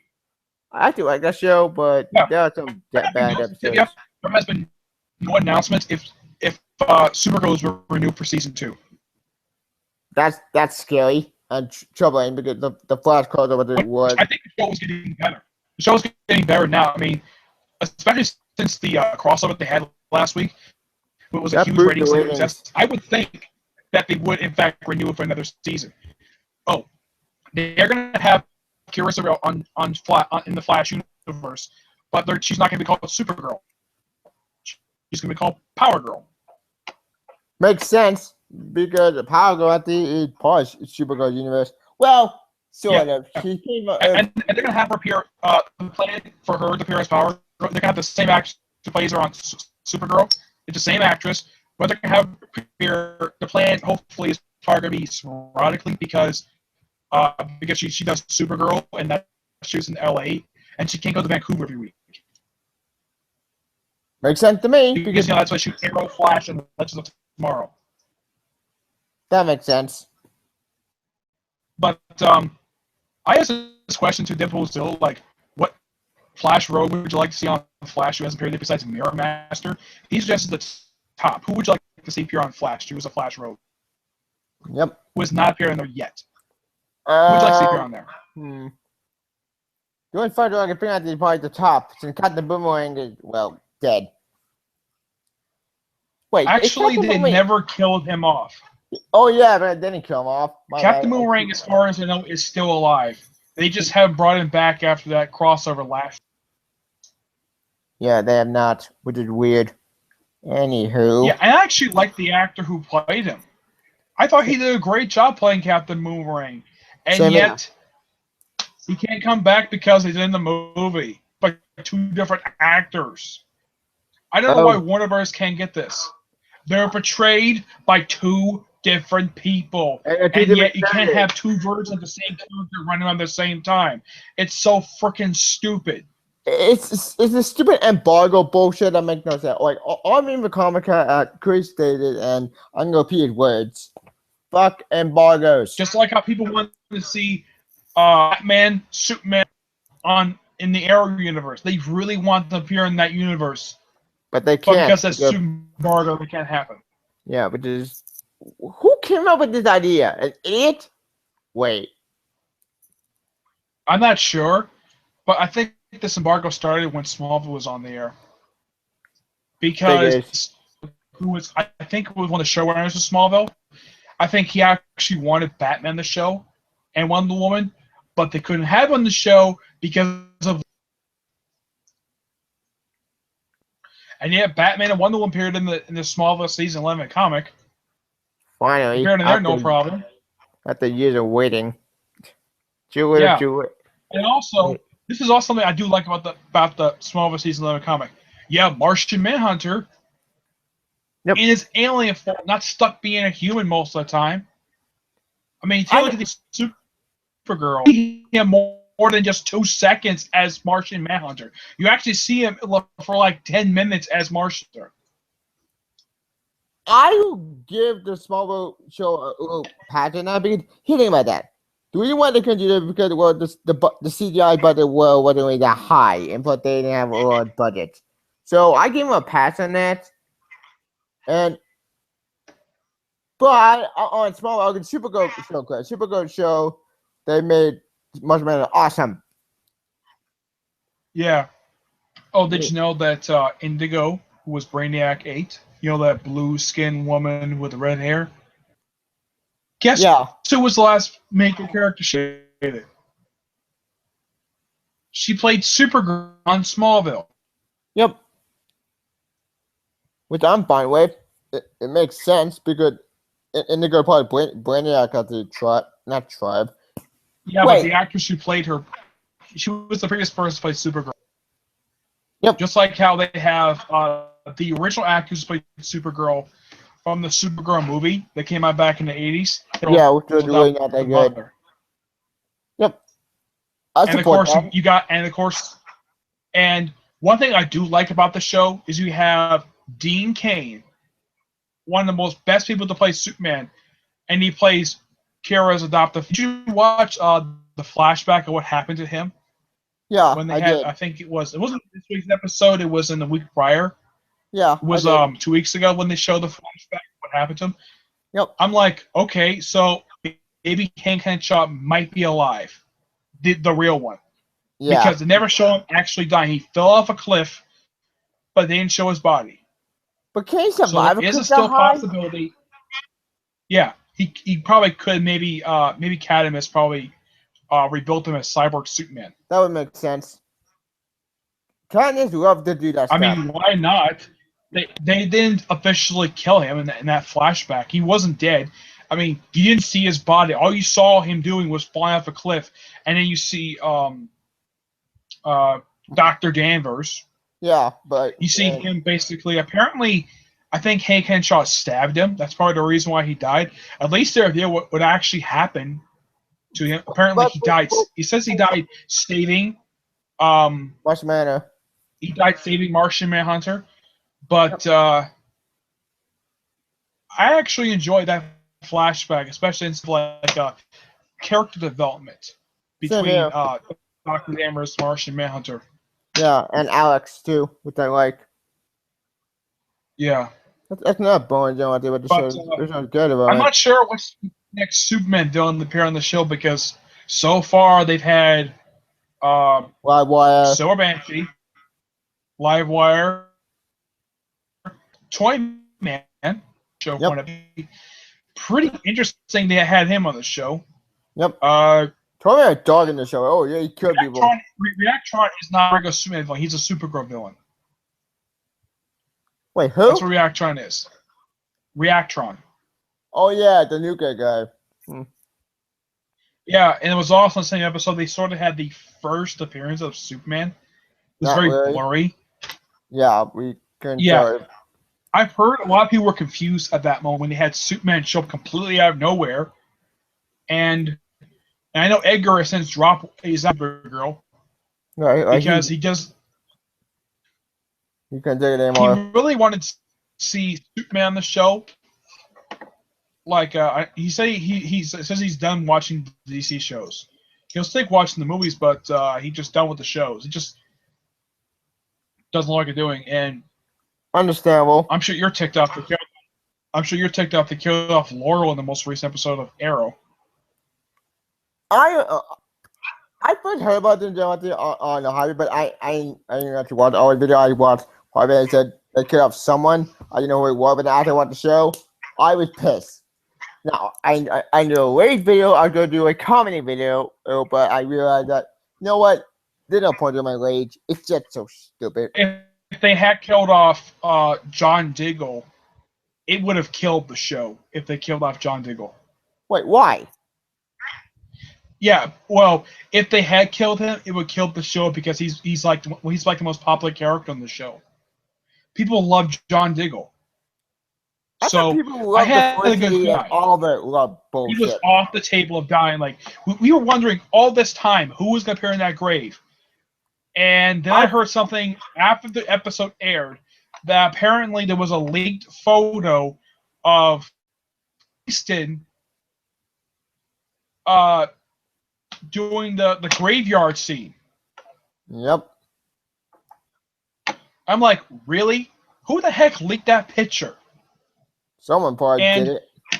S1: I actually like that show, but there are some bad episodes.
S3: There has been no announcement if Supergirl is renewed for season 2.
S1: That's scary and troubling because the Flash calls over the wood.
S3: I think the show is getting better. The show is getting better now. I mean, especially since the crossover they had last week, it was a huge rating success. I would think that they would in fact renew it for another season. Oh, they're gonna have Kira Sorrell in the Flash universe, but she's not gonna be called Supergirl. She's gonna be called Power Girl.
S1: Makes sense because Power Girl at the part of Supergirl universe. Well, sort of. She came
S3: and they're gonna have her appear. The plan for her to appear as Power Girl. They're gonna have the same actress who plays her on Supergirl. It's the same actress, but they're gonna have her appear. The plan, hopefully, is probably gonna be sporadically because she does Supergirl and that shoots in L.A. and she can't go to Vancouver every week.
S1: Makes sense to me
S3: Because that's why she Arrow, Flash, and Legends of Tomorrow.
S1: That makes sense.
S3: But I asked this question to Deadpool still, like, what Flash rogue would you like to see on Flash who hasn't appeared besides Mirror Master? He suggested the top. Who would you like to see appear on Flash? Who was a Flash rogue?
S1: Yep.
S3: Who has not appeared in there yet? Who would you like to see appear on there?
S1: The only fighter I can bring out is probably the top, since Captain Boomerang is, well, dead. Wait,
S3: actually, they never killed him off.
S1: Oh, yeah, but I didn't kill him off.
S3: Captain Boomerang, as far as I know, is still alive. They just have brought him back after that crossover last year.
S1: Yeah, they have not, which is weird. Anywho.
S3: Yeah, I actually like the actor who played him. I thought he did a great job playing Captain Boomerang. And yet, he can't come back because he's in the movie. But two different actors. I don't know why Warner Bros. Can't get this. They're portrayed by two different people. And yet you can't have two versions of the same character running around at the same time. It's so freaking stupid.
S1: It's a stupid embargo bullshit that makes no sense. Like, I mean the comic Chris stated, and I'm going to repeat his words. Fuck embargoes.
S3: Just like how people want to see Batman, Superman in the Arrow universe. They really want to appear in that universe.
S1: But they can't.
S3: But because that's super embargo, it can't happen.
S1: Yeah, but who came up with this idea? An idiot? Wait.
S3: I'm not sure, but I think this embargo started when Smallville was on the air. Because I think it was one of the showrunners of Smallville. I think he actually wanted Batman the show and Wonder Woman, but they couldn't have on the show because of. And yet, Batman and Wonder Woman appeared in the Smallville season 11 comic.
S1: Finally,
S3: appeared in there, no problem.
S1: After years of waiting, do it.
S3: And also, this is also something I do like about the Smallville season 11 comic. Yeah, Martian Manhunter.
S1: Yep.
S3: In his alien form, not stuck being a human most of the time. I mean, take a look at the Supergirl. You see him more than just 2 seconds as Martian Manhunter. You actually see him for like 10 minutes as Martian.
S1: I will give the Smallville show a little pat on that because think about that. The reason why they couldn't do that because the CGI budget wasn't really that high, and plus they didn't have a lot of budget. So I give them a pass on that. But on Smallville, Supergirl show, they made Martian Manhunter awesome.
S3: Yeah. Oh, did you know that Indigo, who was Brainiac 8, you know that blue-skinned woman with the red hair? Guess who was the last major character she created? She played Supergirl on Smallville.
S1: Yep. Which I'm fine with. It makes sense because Indigo probably Brainiac at the tribe.
S3: Yeah, but the actress who played her, she was the previous person to play Supergirl.
S1: Yep.
S3: Just like how they have the original actress who played Supergirl from the Supergirl movie that came out back in the 80s.
S1: Yeah, which was really not that good. Yep.
S3: And of course, and one thing I do like about the show is you have Dean Cain, one of the most best people to play Superman, and he plays Kara's adoptive. Did you watch the flashback of what happened to him?
S1: Yeah,
S3: when they had, I think it wasn't this week's episode. It was in the week prior.
S1: Yeah,
S3: it was 2 weeks ago when they showed the flashback of what happened to him.
S1: Yep.
S3: I'm like, okay, so maybe Hank Henshaw might be alive, the real one.
S1: Yeah.
S3: Because they never show him actually dying. He fell off a cliff, but they didn't show his body.
S1: But can he survive
S3: so there is still a possibility. Yeah, he probably could maybe Cadmus probably rebuilt him as Cyborg Superman.
S1: That would make sense. Katniss love to do that
S3: I
S1: stuff.
S3: mean, why not? They didn't officially kill him in that flashback. He wasn't dead. I mean, you didn't see his body. All you saw him doing was flying off a cliff, and then you see uh, Dr. Danvers.
S1: Yeah, but
S3: You see him basically. Apparently, I think Hank Henshaw stabbed him. That's part of the reason why he died. At least they reveal what actually happened to him. Apparently,
S1: but
S3: he died. He says he died saving. Um,
S1: much matter.
S3: he died saving Martian Manhunter. But I actually enjoyed that flashback, especially in like character development
S1: Same
S3: between
S1: here.
S3: Dr. Danvers, Martian Manhunter.
S1: Yeah, and Alex too, which I like.
S3: Yeah,
S1: That's not boring, John. What the show
S3: but
S1: is good
S3: I'm
S1: about it.
S3: not sure what's next Superman villain to appear on the show because so far they've had
S1: Live Wire.
S3: Silver Banshee, Livewire, Toyman show
S1: Yep.
S3: point of view. Pretty interesting they had him on the show.
S1: Yep.
S3: Uh,
S1: Told me a dog in the show. Oh yeah, he killed people.
S3: Reactron is not a regular Superman villain. He's a Supergirl villain.
S1: Wait, who?
S3: That's what Reactron is. Reactron.
S1: Oh yeah, the nuclear guy.
S3: Yeah, and it was also in the same episode they sort of had the first appearance of Superman. It was
S1: Not
S3: very
S1: really.
S3: blurry.
S1: Yeah, we couldn't
S3: Yeah.
S1: tell it.
S3: I've heard a lot of people were confused at that moment when they had Superman show up completely out of nowhere. And I know Edgar has since dropped his Supergirl
S1: Right,
S3: because
S1: he
S3: he just
S1: couldn't take it
S3: he
S1: anymore.
S3: really wanted to see Superman on the show. Like he said, he says he's done watching DC shows. He'll still watching the movies, but he's just done with the shows. He just doesn't like it doing. And
S1: Understandable.
S3: I'm sure you're ticked off. I'm sure you're ticked off. They killed off Laurel in the most recent episode of Arrow.
S1: I first heard about them on the highway, but I didn't actually watch all the video. I watched part of it and said they killed off someone. I didn't know who it was, but after I watched the show, I was pissed. Now I knew a rage video. I was gonna do a comedy video, but I realized that you know what? There's no point in my rage. It's just so stupid.
S3: If they had killed off John Diggle, it would have killed the show. If they killed off John Diggle.
S1: Wait, why?
S3: Yeah, well, if they had killed him, it would kill the show because he's like the most popular character on the show. People love John Diggle.
S1: I
S3: So
S1: thought people
S3: I
S1: loved the
S3: had a
S1: first
S3: good
S1: season and
S3: guy.
S1: all the love
S3: He was
S1: bullshit.
S3: off the table of dying. Like we were wondering all this time who was going to appear in that grave, and then I heard something after the episode aired that apparently there was a leaked photo of Easton doing the graveyard scene.
S1: Yep.
S3: I'm like, really? Who the heck leaked that picture?
S1: Someone probably
S3: And
S1: did it.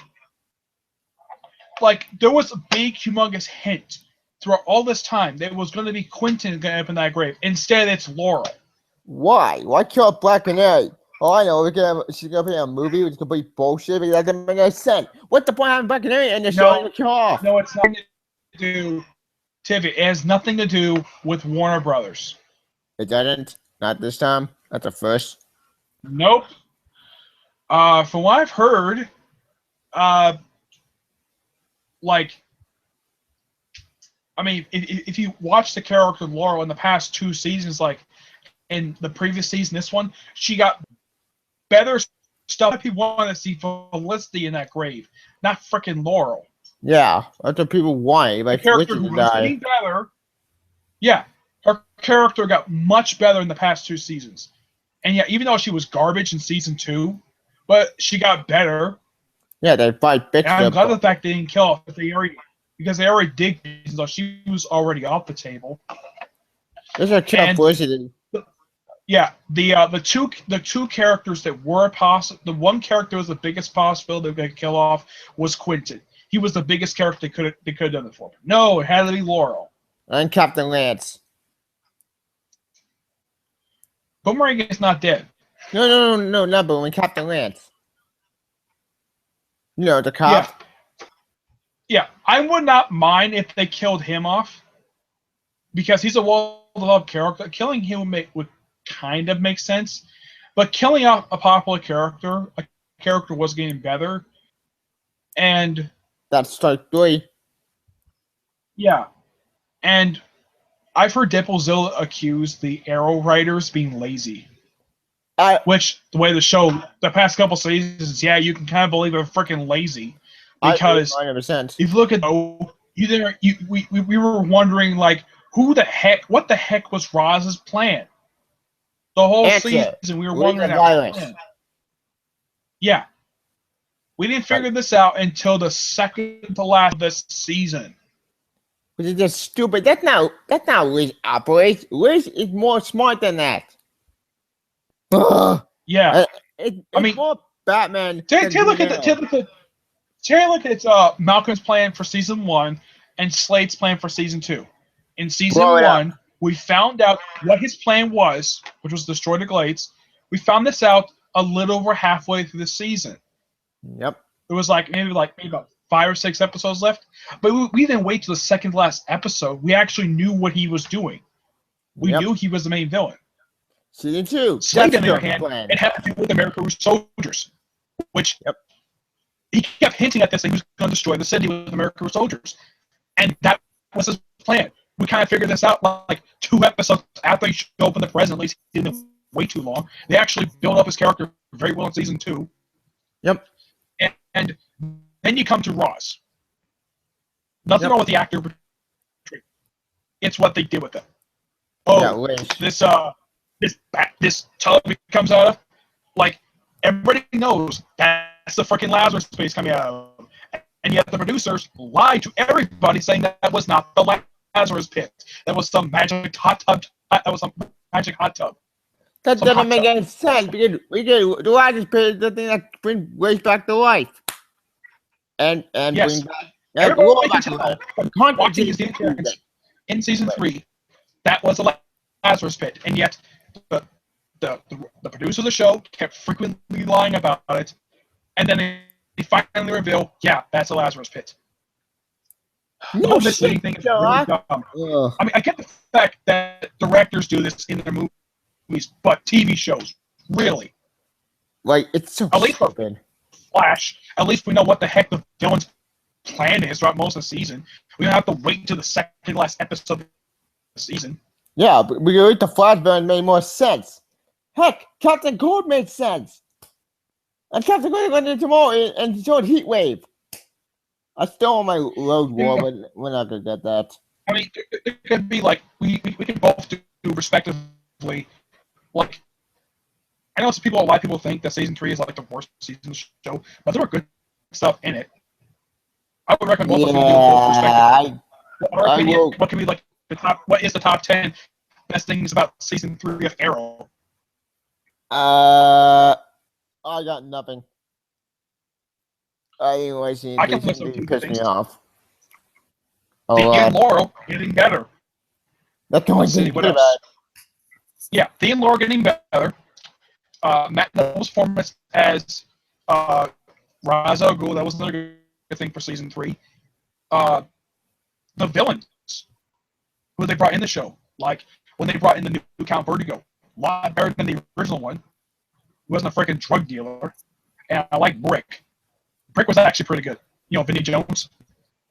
S3: like, there was a big, humongous hint throughout all this time that it was going to be Quentin going to end up in that grave. Instead, it's Laurel.
S1: Why? Why kill Black Canary? Oh, I know. She's gonna be in a movie with complete bullshit. But that doesn't make any sense. What's the point of having Black Canary and the show to kill off?
S3: No, it's nothing to do. Tiffy, it has nothing to do with Warner Brothers.
S1: It doesn't. Not this time. That's a first.
S3: Nope. From what I've heard, like, I mean, if you watch the character of Laurel in the past 2 seasons, like in the previous season, this one, she got better stuff. People want to see Felicity in that grave, not freaking Laurel.
S1: Yeah, that's what people want. Like
S3: The character
S1: Felicity
S3: who
S1: to
S3: was
S1: die.
S3: getting better. Yeah, her character got much better in the past 2 seasons. And yeah, even though she was garbage in season 2, but she got better.
S1: Yeah, they fight bitch.
S3: And I'm glad the fact they didn't kill her because they already did, so she was already off the table.
S1: There's a kill Felicity.
S3: Yeah, the two characters that were possible. The one character was the biggest possibility they could kill off was Quentin. He was the biggest character they could have done it for. No, it had to be Laurel.
S1: And Captain Lance.
S3: Boomerang is not dead.
S1: No, not Boomerang. Captain Lance. the
S3: Yeah,
S1: cop.
S3: yeah. I would not mind if they killed him off because he's a well-loved character. Killing him would kind of make sense, but killing off a popular character, a character was getting better, and
S1: That's strike 3.
S3: yeah, and I've heard Deadpoolzilla accuse the Arrow writers being lazy.
S1: I
S3: Which, the way the show, the past couple seasons, yeah, you can kind of believe they're freaking lazy.
S1: I agree
S3: Because
S1: 100%.
S3: if you look at we were wondering, like, what the heck was Roz's plan? The whole
S1: Answer.
S3: season, we were
S1: Where's
S3: wondering
S1: the
S3: that.
S1: virus?
S3: Yeah. We didn't
S1: Right.
S3: figure this out until the second to last of this season.
S1: Which is just stupid. That's not Liz operates. Liz is more smart than that. Ugh.
S3: Yeah.
S1: It's
S3: I mean,
S1: more Batman.
S3: take
S1: than
S3: a look at
S1: Arrow.
S3: take a look at Malcolm's plan for season 1 and Slade's plan for season 2. In season
S1: Blow it up.
S3: 1, we found out what his plan was, which was destroy the Glades. We found this out a little over halfway through the season.
S1: Yep.
S3: It was maybe about 5 or 6 episodes left, but we didn't wait till the second to last episode. We actually knew what he was doing. We
S1: Yep.
S3: knew he was the main villain.
S1: Season 2.
S3: Slade,
S1: That's
S3: on the other
S1: the
S3: hand,
S1: plan.
S3: it had to do with America's soldiers, which
S1: Yep.
S3: he kept hinting at this that he was going to destroy the city with America's soldiers, and that was his plan. We kind of figured this out like 2 episodes after he showed up in the present. At least he didn't wait too long. They actually built up his character very well in season 2.
S1: Yep.
S3: And then you come to Roz. Nothing
S1: Yep.
S3: wrong with the actor. It's what they did with him. Oh,
S1: Yeah, Liz.
S3: this tub he comes out of, like, everybody knows that's the freaking Lazarus space coming out of. And yet the producers lied to everybody saying that was not the Lazarus pit. That was some magic hot tub. That was some magic hot tub.
S1: That
S3: Some
S1: doesn't
S3: hot
S1: make
S3: tub.
S1: any sense because the largest pit is the thing that brings Grace back to life. And
S3: Yes.
S1: bring back
S3: Everybody
S1: back
S3: can
S1: to
S3: tell
S1: life.
S3: from
S1: Contact
S3: watching
S1: is
S3: his appearance
S1: Tuesday.
S3: in season 3 that was the Lazarus pit, and yet the producers of the show kept frequently lying about it, and then they finally reveal, yeah, that's the Lazarus pit. The
S1: No
S3: whole misleading
S1: shit,
S3: thing is really
S1: Sherlock.
S3: dumb.
S1: Ugh.
S3: I mean, I get the fact that directors do this in their movies, but TV shows, really.
S1: Like, it's so
S3: At least for
S1: stupid.
S3: Flash, at least we know what the heck the villain's plan is throughout most of the season. We don't have to wait until the second last episode of the season.
S1: Yeah, but we read the Flash villain made more sense. Heck, Captain Cold made sense. And Captain Cold went into tomorrow and showed Heat Wave. I still on my Road War, but we're not gonna get that.
S3: I mean, it could be like we could both do respectively. Like, I know a lot of people think that season 3 is like the worst season of the show, but there were good stuff in it. I would recommend both of you do both respectively. What can be like the top? What is the top 10 best things about season 3 of Arrow?
S1: I got nothing. I didn't really see
S3: I can
S1: anything
S3: list some
S1: that
S3: good
S1: pissed me
S3: things.
S1: off.
S3: Thea
S1: Oh,
S3: and Laurel getting better.
S1: that's the only
S3: Let's see,
S1: thing
S3: what
S1: good
S3: else?
S1: about
S3: Yeah, Thea and Laurel getting better. Matt Neville's performance as Ra's al Ghul, that was another good thing for season 3. The villains who they brought in the show, like when they brought in the new Count Vertigo, a lot better than the original one. He wasn't a freaking drug dealer. And I like Brick. Brick was actually pretty good. You know, Vinnie Jones,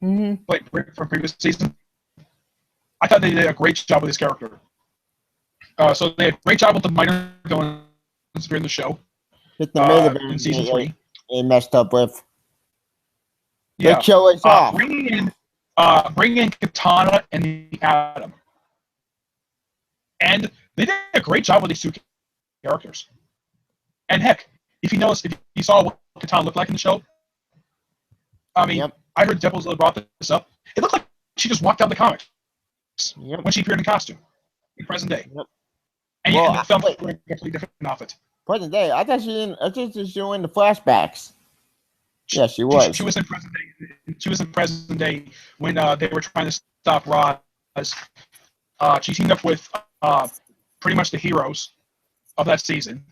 S1: it.
S3: like Brick from previous season. I thought they did a great job with his character. So they did a great job with the minor villains during the show.
S1: It's the main
S3: in
S1: event
S3: season 3.
S1: they messed up with.
S3: Yeah.
S1: They kill us off.
S3: Bringing in Katana and the Atom. And they did a great job with these 2 characters. And heck, if you saw what Katana looked like in the show, I mean,
S1: Yep.
S3: I heard Deadpool brought this up. It looked like she just walked out of the comics
S1: Yep.
S3: when she appeared in costume in present day.
S1: Yep.
S3: And
S1: Well,
S3: yet in the film,
S1: wait.
S3: she wearing a completely different outfit.
S1: Present day. I thought she was doing the flashbacks. Yeah, she was.
S3: She was in present day. She was in present day when they were trying to stop Roz. She teamed up with pretty much the heroes of that season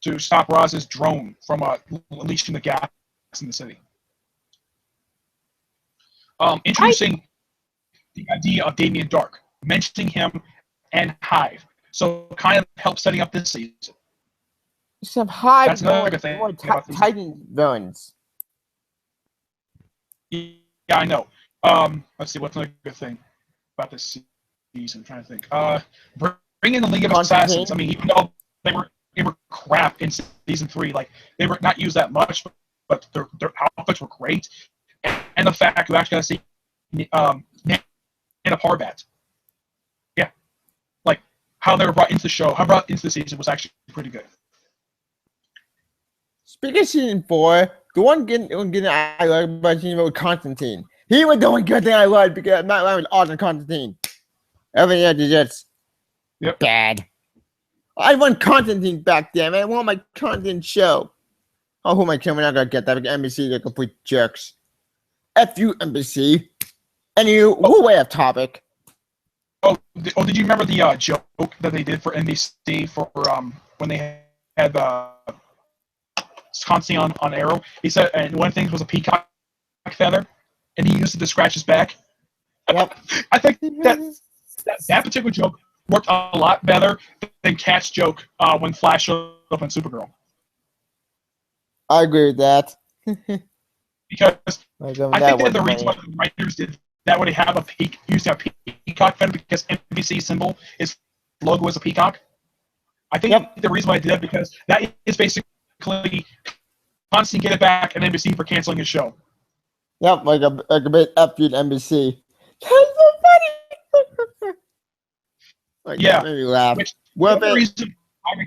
S3: to stop Roz's drone from unleashing the gas in the city. introducing the idea of Damien Dark, mentioning him and Hive. So kind of help setting up this season.
S1: Some high
S3: That's another good thing about this.
S1: Titan villains.
S3: Yeah, I know. Let's see, what's another good thing about this season? I'm trying to think. Bring in the League of Assassins. I mean, even though they were crap in season 3, like they were not used that much, but their outfits were great, and the fact you actually got to see Nana Parbat. Yeah, like how they were brought into the show, how brought into the season was actually pretty good.
S1: Speaking of season 4, the one getting I like about season 4 was Constantine. He was the one good thing I liked because Matt Ryan was awesome Constantine. Everything else is just bad. I want Constantine back there, man. I want my Constantine show. Oh, who am I kidding? We're not gonna get that because NBC, they're complete jerks. F you, NBC. And you, we're way off topic.
S3: Did you remember the joke that they did for NBC for when they had Constantine on Arrow? He said, and one of the things was a peacock feather, and he used it to scratch his back.
S1: Yep.
S3: I think that particular joke worked a lot better than Cat's joke when Flash showed up in Supergirl.
S1: I agree with that.
S3: Because I think that the reason why the writers did that when they have used a peacock feather because NBC's symbol is logo is a peacock. I think the reason why I did that because that is basically Constantine get it back and NBC for canceling his show.
S1: Yep, like a bit F you NBC. That's so funny. Like,
S3: yeah,
S1: that made me laugh.
S3: One reason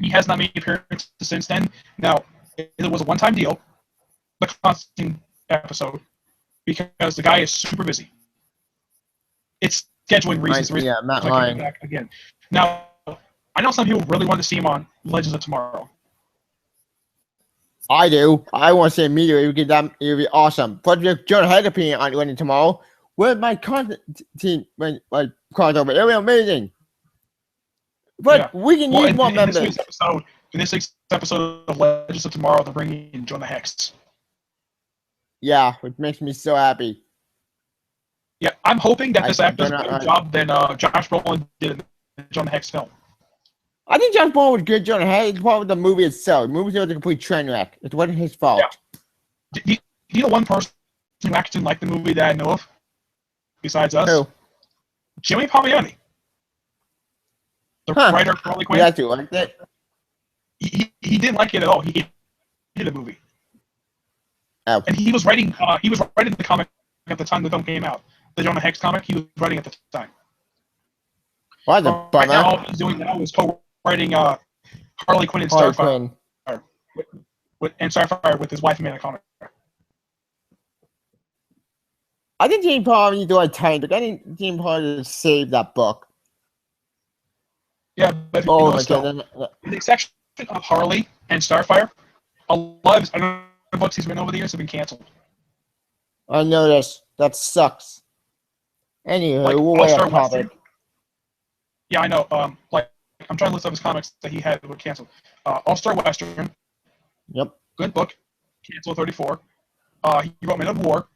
S3: he has not made appearances since then. Now, it was a one-time deal, the Constantine episode, because the guy is super busy. It's scheduling reasons.
S1: Yeah, Matt Ryan.
S3: Back again. Now, I know some people really want to see him on Legends of Tomorrow.
S1: I do. I want to see immediately because that it would be awesome. But if Jonah Head appearing on Legends tomorrow, with my Constantine crossover, it would be amazing. But we can use more members.
S3: In this week's episode of Legends of Tomorrow, they're bringing in Jonah Hex.
S1: Yeah, which makes me so happy.
S3: Yeah, I'm hoping that this actor does a better job than Josh Brolin did in Jonah Hex film.
S1: I think Josh Brolin was good. Jonah Hex. It's part of the movie itself. The movie was a complete train wreck. It wasn't his fault.
S3: Yeah. Do you know one person who actually liked the movie that I know of? Besides us?
S1: Who?
S3: Jimmy Palmiotti. The writer of Harley Quinn.
S1: He actually liked it?
S3: He didn't like it at all. He hated the movie.
S1: Oh.
S3: And he was writing the comic at the time the film came out. The Jonah Hex comic, he was writing at the time.
S1: What a bummer.
S3: Right now, all he's doing now is co-writing Harley Quinn and Starfire. And Starfire with his wife Amanda Conner.
S1: I think James Paul needs to time, but I think James Paul just saved that book.
S3: Yeah, but with the exception of Harley and Starfire, a lot of other books he's written over the years have been canceled.
S1: I noticed. That sucks. Anywho, we'll wait on topic.
S3: Yeah, I know. Like I'm trying to list up his comics that he had that were canceled. All-Star Western.
S1: Yep.
S3: Good book. Canceled 34. He wrote Men of War.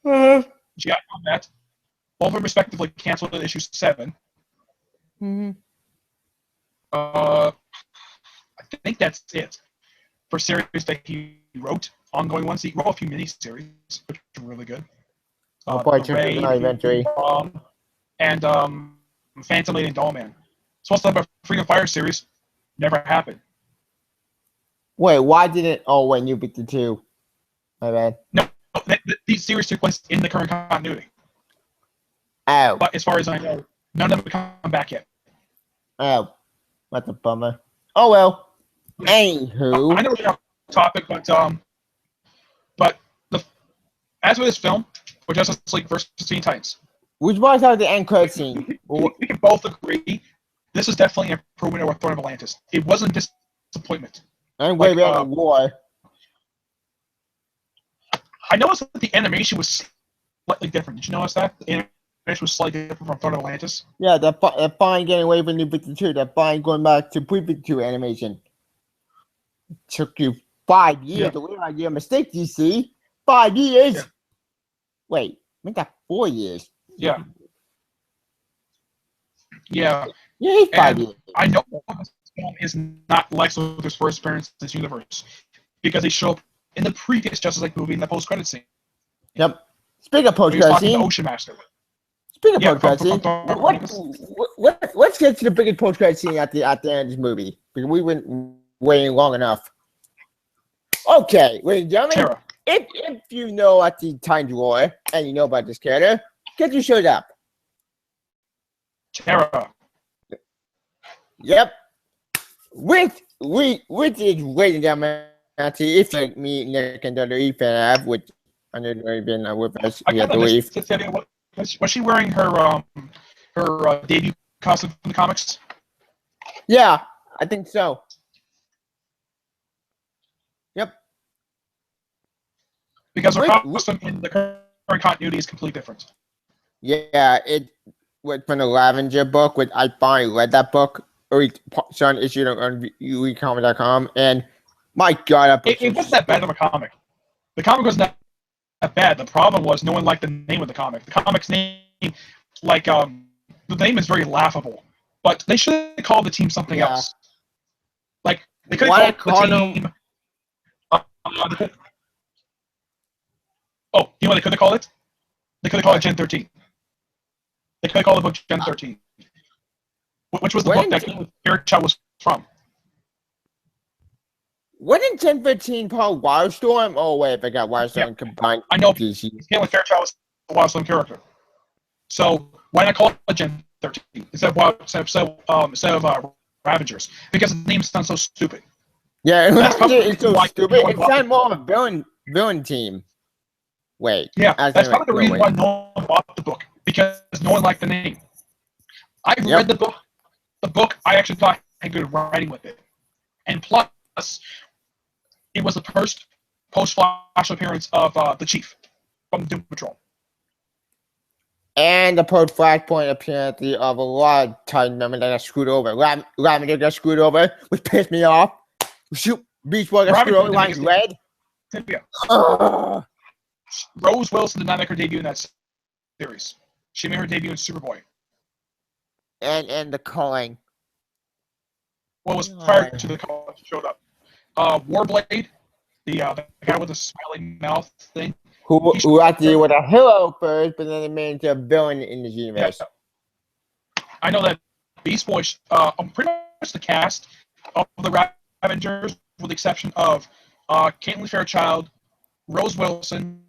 S3: GI Combat. Both of them respectively canceled at issue 7.
S1: Mm-hmm.
S3: I think that's it for series that he wrote. Ongoing ones. He wrote a few miniseries, which are really good.
S1: I'll probably check it out eventually.
S3: And Phantom Lady and Dollman. Supposed to have a Freedom Fire series. Never happened.
S1: Wait, why didn't... Oh, wait, New 52. My bad.
S3: No, these series took place in the current continuity.
S1: Oh.
S3: But as far as I know, none of them have come back yet.
S1: Oh. What a bummer. Oh, well. Anywho.
S3: I know we're off topic, but as for this film, for Justice League versus Teen Titans,
S1: which was out the end credit scene.
S3: We can both agree this is definitely an improvement over Throne of Atlantis. It wasn't disappointment.
S1: And way better than War.
S3: I noticed that the animation was slightly different. Did you notice that? The animation was slightly different from Throne of Atlantis.
S1: Yeah, that fine getting away from New 52. That fine going back to pre-52 animation. It took you 5 years to realize your mistake, DC. 5 years?
S3: Yeah.
S1: Wait, make that 4 years.
S3: Yeah. Yeah.
S1: Yeah, he's 5
S3: And
S1: years.
S3: I know this film is not Lex Luthor's first appearance in this universe because they show up in the previous Justice League movie in the post-credit scene.
S1: Yep. Speaking of
S3: He was
S1: post-credit
S3: talking to
S1: scene,
S3: Ocean Master.
S1: speaking of
S3: Yeah,
S1: post-credit scene, let's get to the biggest post-credit scene at the end of this movie because we went waiting long enough. Okay, ladies and gentlemen,
S3: Tara.
S1: if you know at the Titans War and you know about this character, get your shows up.
S3: Tara.
S1: Yep. With is ladies and gentlemen, if you like me, Nick, and WWE fan, which I know you've been with us,
S3: I
S1: we have
S3: got
S1: to leave.
S3: Was she wearing her debut costume from the comics?
S1: Yeah, I think so. Yep.
S3: Because her costume in the current continuity is completely different.
S1: Yeah, it went from the Lavender book, which I finally read that book. Son issued on uecomic.com, and my God, that book
S3: It wasn't that bad of a comic. The comic was not that bad. The problem was no one liked the name of the comic. The comic's name, the name is very laughable. But they should have called the team something else. Like they could have called the team. Oh, you know what they could have called it? They could have called it Gen 13. They could have called the book Gen 13, which was the book that Fairchild was from.
S1: Wasn't 1015 called Wildstorm? Oh wait, I got Wildstorm combined.
S3: I know.
S1: DC.
S3: Caitlin Fairchild was a Wildstorm character. So why not call it Gen 13 instead of Ravagers? Because the name sounds so stupid.
S1: Yeah, it's so stupid. It sounds more of a villain team. Wait.
S3: Yeah, that's probably the reason why no one bought the book, because no one liked the name. I read the book. The book I actually thought had good writing with it, and plus, it was the first post-Flash appearance of the Chief from Doom Patrol.
S1: And the post-Flashpoint appearance of a lot of Titan members that got screwed over. Lavender got screwed over, which pissed me off. Shoot, Beast Boy got screwed over, like red.
S3: Yeah. Rose Wilson did not make her debut in that series. She made her debut in Superboy.
S1: And the Calling.
S3: Well, it was prior to the call that showed up. Warblade, the guy with the smiling mouth thing.
S1: Who actually was a hero first, but then they made into a villain in the universe.
S3: Yeah. I know that Beast Boy, pretty much the cast of the Ravengers, with the exception of Caitlin Fairchild, Rose Wilson.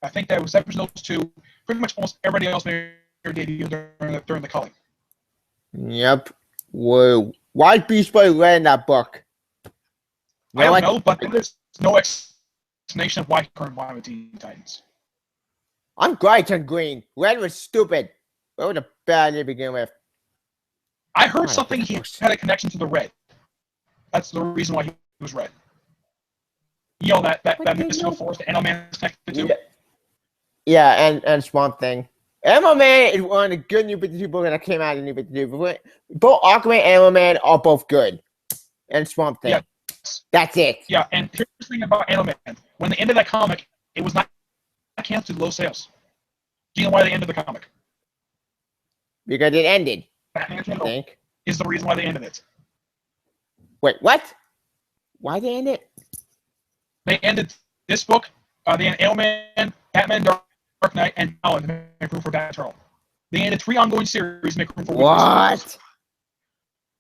S3: I think that was those two. Pretty much almost everybody else made their debut during the culling.
S1: Yep. Whoa. Why Beast Boy read in that book?
S3: I don't know, but there's no explanation of why he couldn't buy with Teen Titans.
S1: I'm glad he turned green. Red was stupid. Red was a bad idea to begin with.
S3: I heard something he had a connection to the red. That's the reason why he was red. You know, that mystical force that Animal Man is connected to?
S1: Yeah, and Swamp Thing. Animal Man is one of the good New 52 books that came out of New 52. Both Aquaman and Animal Man are both good. And Swamp Thing. Yeah. That's it.
S3: Yeah, and here's the thing about Animal Man. When they ended that comic, it was not canceled low sales. Do you know why they ended the comic?
S1: Because it ended.
S3: Batman I think. Is the reason why they ended it.
S1: Wait, what? Why they ended it?
S3: They ended this book, they ended Animal Man, Batman, Dark Knight, and Alan to make room for Batman Eternal. They ended 3 ongoing series to make room for
S1: what?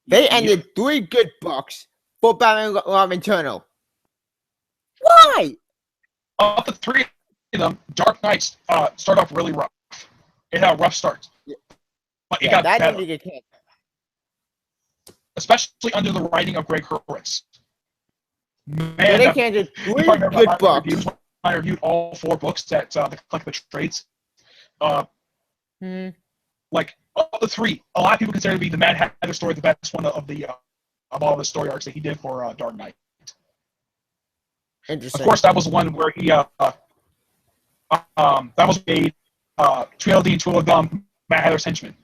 S1: They ended 3 good books for Batman Eternal. Why?
S3: Of the 3 of them, Dark Knight started off really rough. It had a rough start. But it got better. Especially under the writing of Greg Hurwitz. Man,
S1: they can't do 3 good books.
S3: I reviewed all 4 books that collect the trades. Like of the 3, a lot of people consider to be the Mad Hatter story the best one of all the story arcs that he did for Dark Knight.
S1: Interesting.
S3: Of course, that was the one where he that was made Tweedledee and Tweedledum, Mad Hatter's henchmen.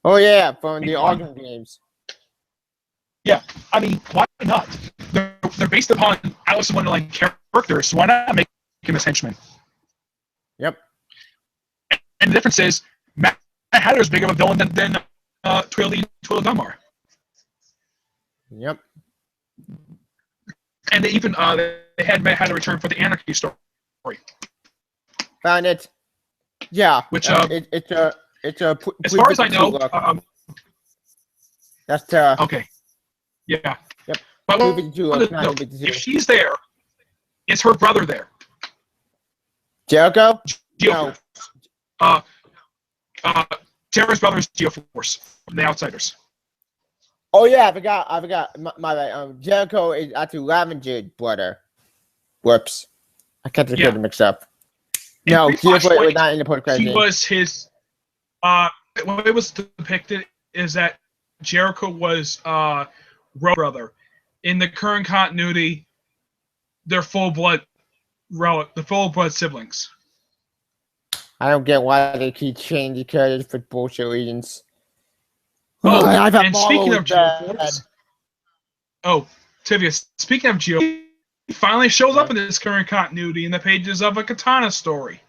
S1: Oh yeah, from the Arkham games.
S3: Yeah, I mean, why not? They're based upon Alice in Wonderland characters, so why not make him his henchman?
S1: Yep.
S3: And the difference is Mad Hatter is bigger of a villain than Tweedledee and Tweedledum are.
S1: Yep.
S3: And they even they had Mad Hatter return for the Anarchy story.
S1: Found it. Yeah.
S3: Which
S1: it's a
S3: as far as I know,
S1: that's
S3: okay. Yeah.
S1: Yep.
S3: But
S1: no,
S3: if she's there, is her brother there?
S1: Jericho?
S3: Geoforce. No. Terra's brother is Geoforce from the Outsiders.
S1: Oh yeah, I forgot. My bad. Jericho is actually Lavenger's brother. Whoops. I kept the mixed up. No, Geoforce was not in the post-credit.
S3: He was his. What it was depicted is that Jericho was Road's brother. In the current continuity, they're full-blood siblings.
S1: I don't get why they keep changing characters for bullshit reasons.
S3: Oh, and speaking of Geoforce, Tivia, speaking of Geo, he finally shows up in this current continuity in the pages of a Katana story.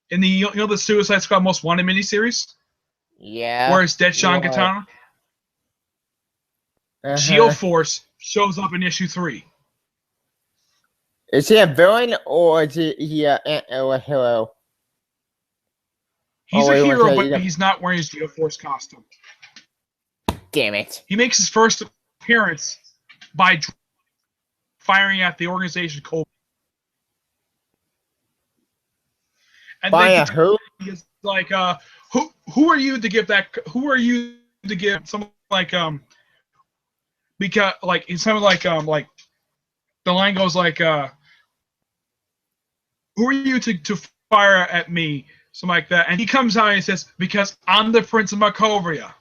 S3: In the the Suicide Squad Most Wanted miniseries?
S1: Yeah.
S3: Where it's Deadshot Katana? Geoforce shows up in issue 3.
S1: Is he a villain or is he a hero?
S3: He's a hero, but he's not wearing his Geoforce costume.
S1: Damn it.
S3: He makes his first appearance by firing at the organization Cobra. And
S1: by who?
S3: He's like, who are you to give that? Who are you to give someone like because like it's something like the line goes like who are you to fire at me, something like that, and he comes out and he says, because I'm the Prince of Markovia.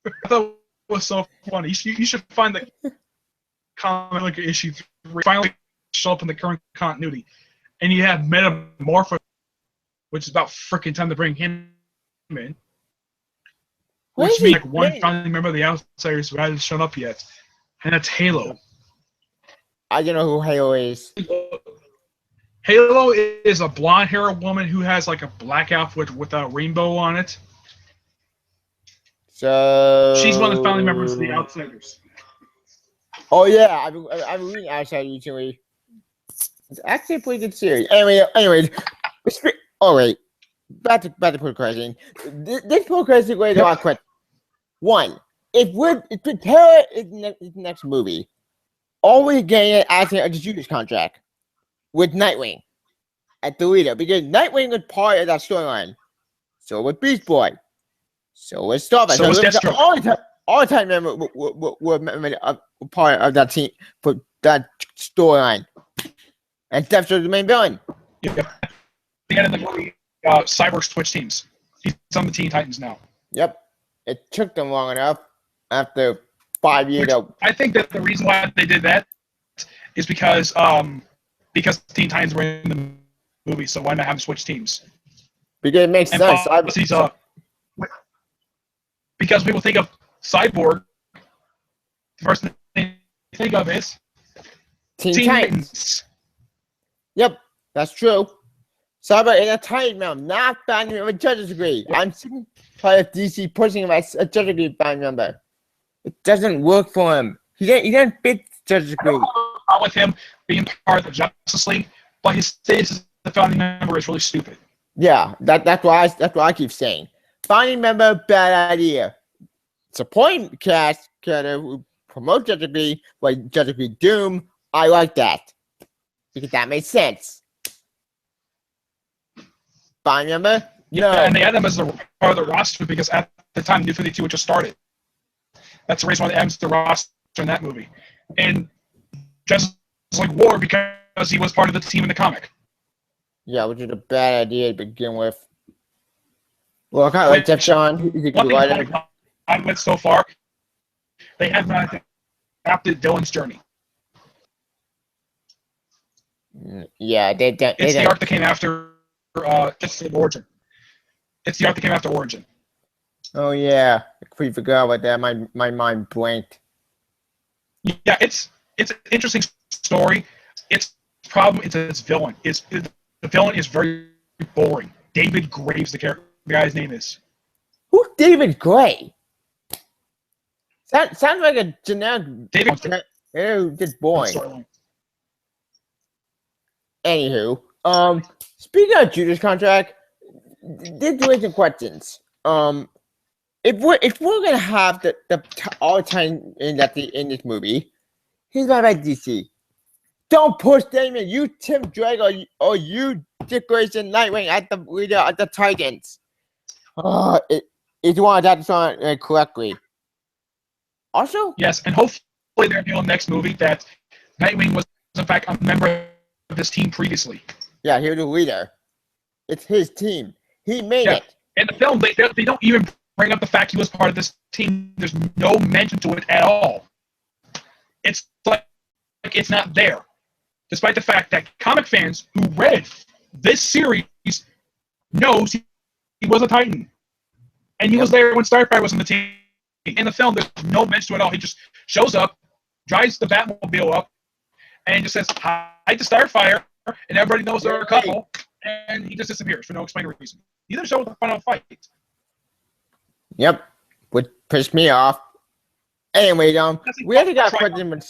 S3: I thought it was so funny. You should find the comic like issue 3 finally show up in the current continuity. And you have Metamorpho, which is about freaking time to bring him in. Which means like one founding member of the Outsiders who hasn't shown up yet. And that's Halo.
S1: I don't know who Halo is.
S3: Halo is a blonde-haired woman who has like a black outfit with a rainbow on it.
S1: So
S3: she's one of the founding members of the Outsiders.
S1: Oh yeah, I've been reading Outsiders recently. It's actually a pretty good series. Anyways, oh wait, back to pull question. This pull question is a lot quick. One, if Terra is the next movie, are we getting it as a distributor's contract with Nightwing at the leader? Because Nightwing was part of that storyline. So was Beast Boy. So was Starfire.
S3: So was Deathstroke.
S1: All the time member were part of that team for that storyline. And Deathstroke is the main villain.
S3: Yep. The end of the movie, Cyborg switched teams. He's on the Teen Titans now.
S1: Yep. It took them long enough after 5 years.
S3: I think that the reason why they did that is because Teen Titans were in the movie, so why not have them switch teams?
S1: Because it makes sense.
S3: Because people think of Cyborg, the first thing they think of is
S1: Teen Titans. Yep, that's true. Cyborg in a Titan realm, not finding him a judge's degree. Yep. I'm sick of DC pushing him as a judge's degree band member. It doesn't work for him. He didn't fit judge's degree.
S3: With him being part of the Justice League, but his status as the founding member is really stupid.
S1: Yeah, that's why I keep saying. Founding member, bad idea. Supporting cast character who promotes judge's degree, like judge's degree Doom, I like that. Because that makes sense. Fine, remember?
S3: Yeah, and they had them as a part of the roster because at the time New 52 had just started. That's the reason why they added the roster in that movie. And just like War because he was part of the team in the comic.
S1: Yeah, which is a bad idea to begin with. Well, I kind of like Jeff John. He's a good writer.
S3: I went so far, they have not adapted Dylan's journey.
S1: Yeah,
S3: it's the arc that came after Origin. It's the arc that came after Origin.
S1: Oh yeah, I completely forgot about that. My mind blanked.
S3: Yeah, it's an interesting story. Its problem is its villain. The villain is very boring. David Graves, the guy's name is.
S1: Who's David Gray? Sounds like a generic.
S3: David
S1: Just boring.
S3: storyline.
S1: Anywho, speaking of Judas contract, there's some questions. If we're gonna have the all time in this movie, here's my advice, DC. Don't push Damian. You Tim Drake or you Dick Grayson Nightwing at the leader at the Titans. If you want to adapt this on correctly. Also,
S3: Yes, and hopefully they're doing next movie that Nightwing was in fact a member of this team previously.
S1: yeah, he's the leader. It's his team. He made it.
S3: In the film, they don't even bring up the fact he was part of this team. There's no mention to it at all. It's like it's not there. Despite the fact that comic fans who read this series knows he was a Titan. And he was there when Starfire was on the team. In the film, there's no mention to it at all. He just shows up, drives the Batmobile up, and just says, hi to Starfire, and everybody knows they're a couple, and he just disappears for no explained reason. He doesn't show up the final fight.
S1: Yep, which pissed me off. Anyway, we actually got a question.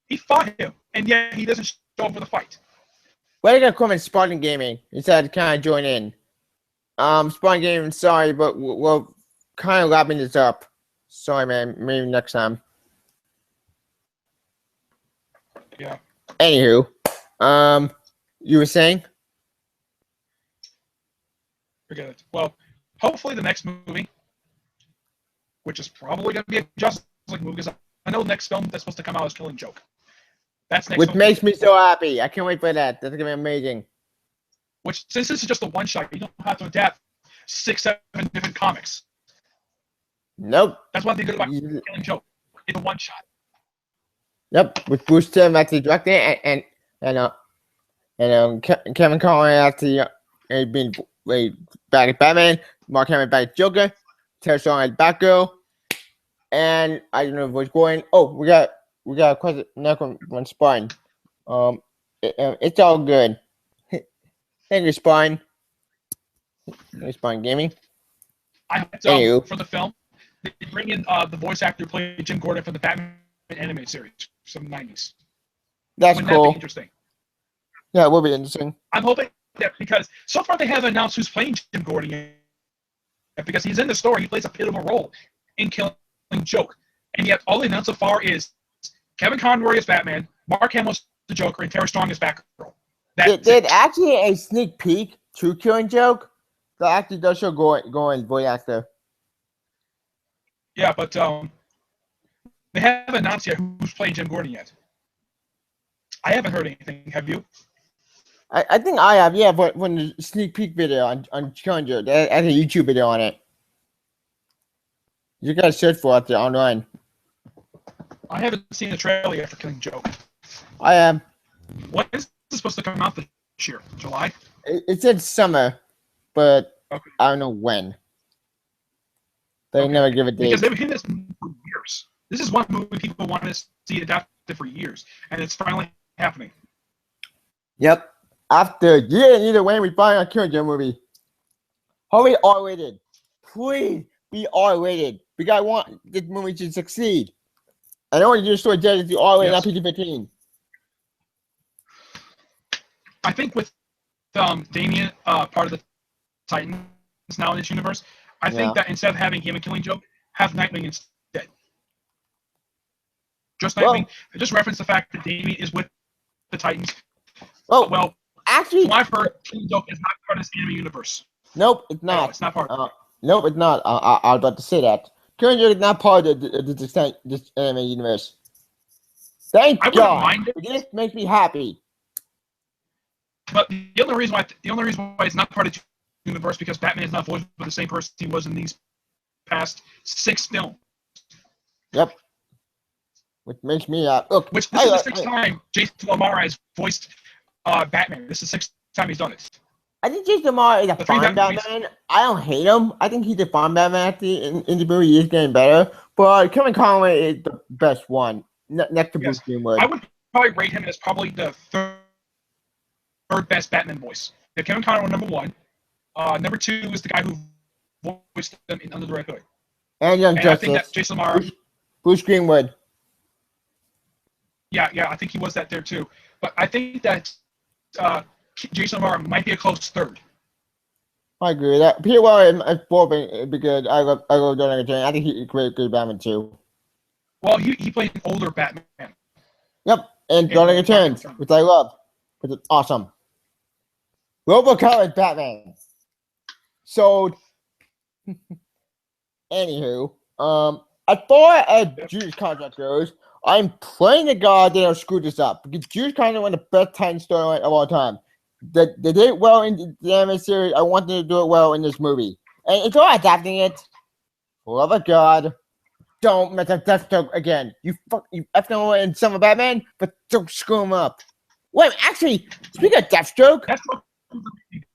S3: He fought him, and yet he doesn't show up for the fight.
S1: We actually got a comment Spartan Gaming. He said, "Can I join in?" Spartan Gaming, sorry, but we're kind of wrapping this up. Sorry, man. Maybe next time.
S3: Yeah.
S1: Anywho, you were saying?
S3: Forget it. Well, hopefully the next movie, which is probably going to be a Justice League movie, because I know the next film that's supposed to come out is Killing Joke. That's next.
S1: Which makes me so happy. I can't wait for that. That's gonna be amazing.
S3: Which, since this is just a one shot, you don't have to adapt 6, 7 different comics.
S1: Nope.
S3: That's one thing good about Killing Joke. It's a one shot.
S1: Yep. With Bruce Timm actually directing and Kevin Conroy actually being back at Batman, Mark Hamill back at Joker, Terry Strong at Batgirl, and I don't know what's going. Oh, we got a question. Another one, Spine. It's all good. Thank you, Spine. Spine Gaming.
S3: I hope for the film, they bring in the voice actor who played Jim Gordon from the Batman animated series from the 90s.
S1: That's
S3: Wouldn't
S1: cool.
S3: that be interesting?
S1: Yeah, it will be interesting.
S3: I'm hoping that because so far they haven't announced who's playing Jim Gordon yet, because he's in the story. He plays a pivotal role in Killing Joke. And yet all they announced so far is Kevin Conroy as Batman, Mark Hamill's the Joker, and Tara Strong as Batgirl.
S1: Did actually a sneak peek to Killing Joke? The actor does show going voice actor.
S3: Yeah, but they haven't announced yet who's playing Jim Gordon yet. I haven't heard anything. Have you?
S1: I think I have, yeah, but when the sneak peek video on Killing Joke, they had a YouTube video on it. You gotta search for it there online.
S3: I haven't seen the trailer yet for Killing Joke.
S1: I am.
S3: When is this supposed to come out this year? July?
S1: It said summer, but
S3: okay.
S1: I don't know when. They never give a date.
S3: Because they've been hitting this for years. This is one movie people wanted to see adapted for years, and it's finally happening.
S1: Yep. After years, either way, we finally got a Killing Joke movie. Hurry R-rated. Please be R-rated. Because I want this movie to succeed. I don't want to do the story dead as the R-rated, not PG-13.
S3: I think with Damian, part of the Titans now in this universe, I think that instead of having him and Killing Joke, have Nightwing instead. Just Nightwing. Just reference the fact that Damian is with the Titans.
S1: Oh,
S3: well,
S1: actually,
S3: from what I've heard, Killing Joke is not part of this anime universe.
S1: Nope, it's not.
S3: No, it's not part of it.
S1: Nope, it's not. I was about to say that. Killing Joke is not part of this anime universe. Thank God. This makes me happy.
S3: But the only reason why it's not part of the universe because Batman is not voiced by the same person he was in these past 6 films.
S1: Yep. Which makes me look.
S3: Which this is the 6th time Jason Momoa has voiced Batman. This is the 6th time he's done it.
S1: I think Jason Momoa is a fine Batman. I don't hate him. I think he's a fine Batman actually. In the movie, he is getting better. But Kevin Conroy is the best one next to Bruce Greenwood.
S3: I would probably rate him as probably the third best Batman voice. Kevin Conroy number one. Number two is the guy who voiced them in Under the Red Hood.
S1: And Young
S3: And I think that
S1: Justice.
S3: Jason Lamar.
S1: Bruce Greenwood.
S3: Yeah, I think he was that there too. But I think that Jason Lamar might be a close third.
S1: I agree with that. Peter Weller is fourth because I love Donald Return. I think he's a great Batman too.
S3: Well, he played an older Batman.
S1: Yep, and Donald Returns, which I love, which is awesome. RoboCop is Batman. Sold. Anywho, as far as Jewish contract goes, I'm praying to God they don't screw this up because Jewish contract is one of the best Titan storyline of all time. They did it well in the anime series. I want them to do it well in this movie, and it's all adapting it. For love of God, don't mess up Deathstroke again. You effed him in Summer Batman, but don't screw him up. Wait, actually, speaking of Deathstroke,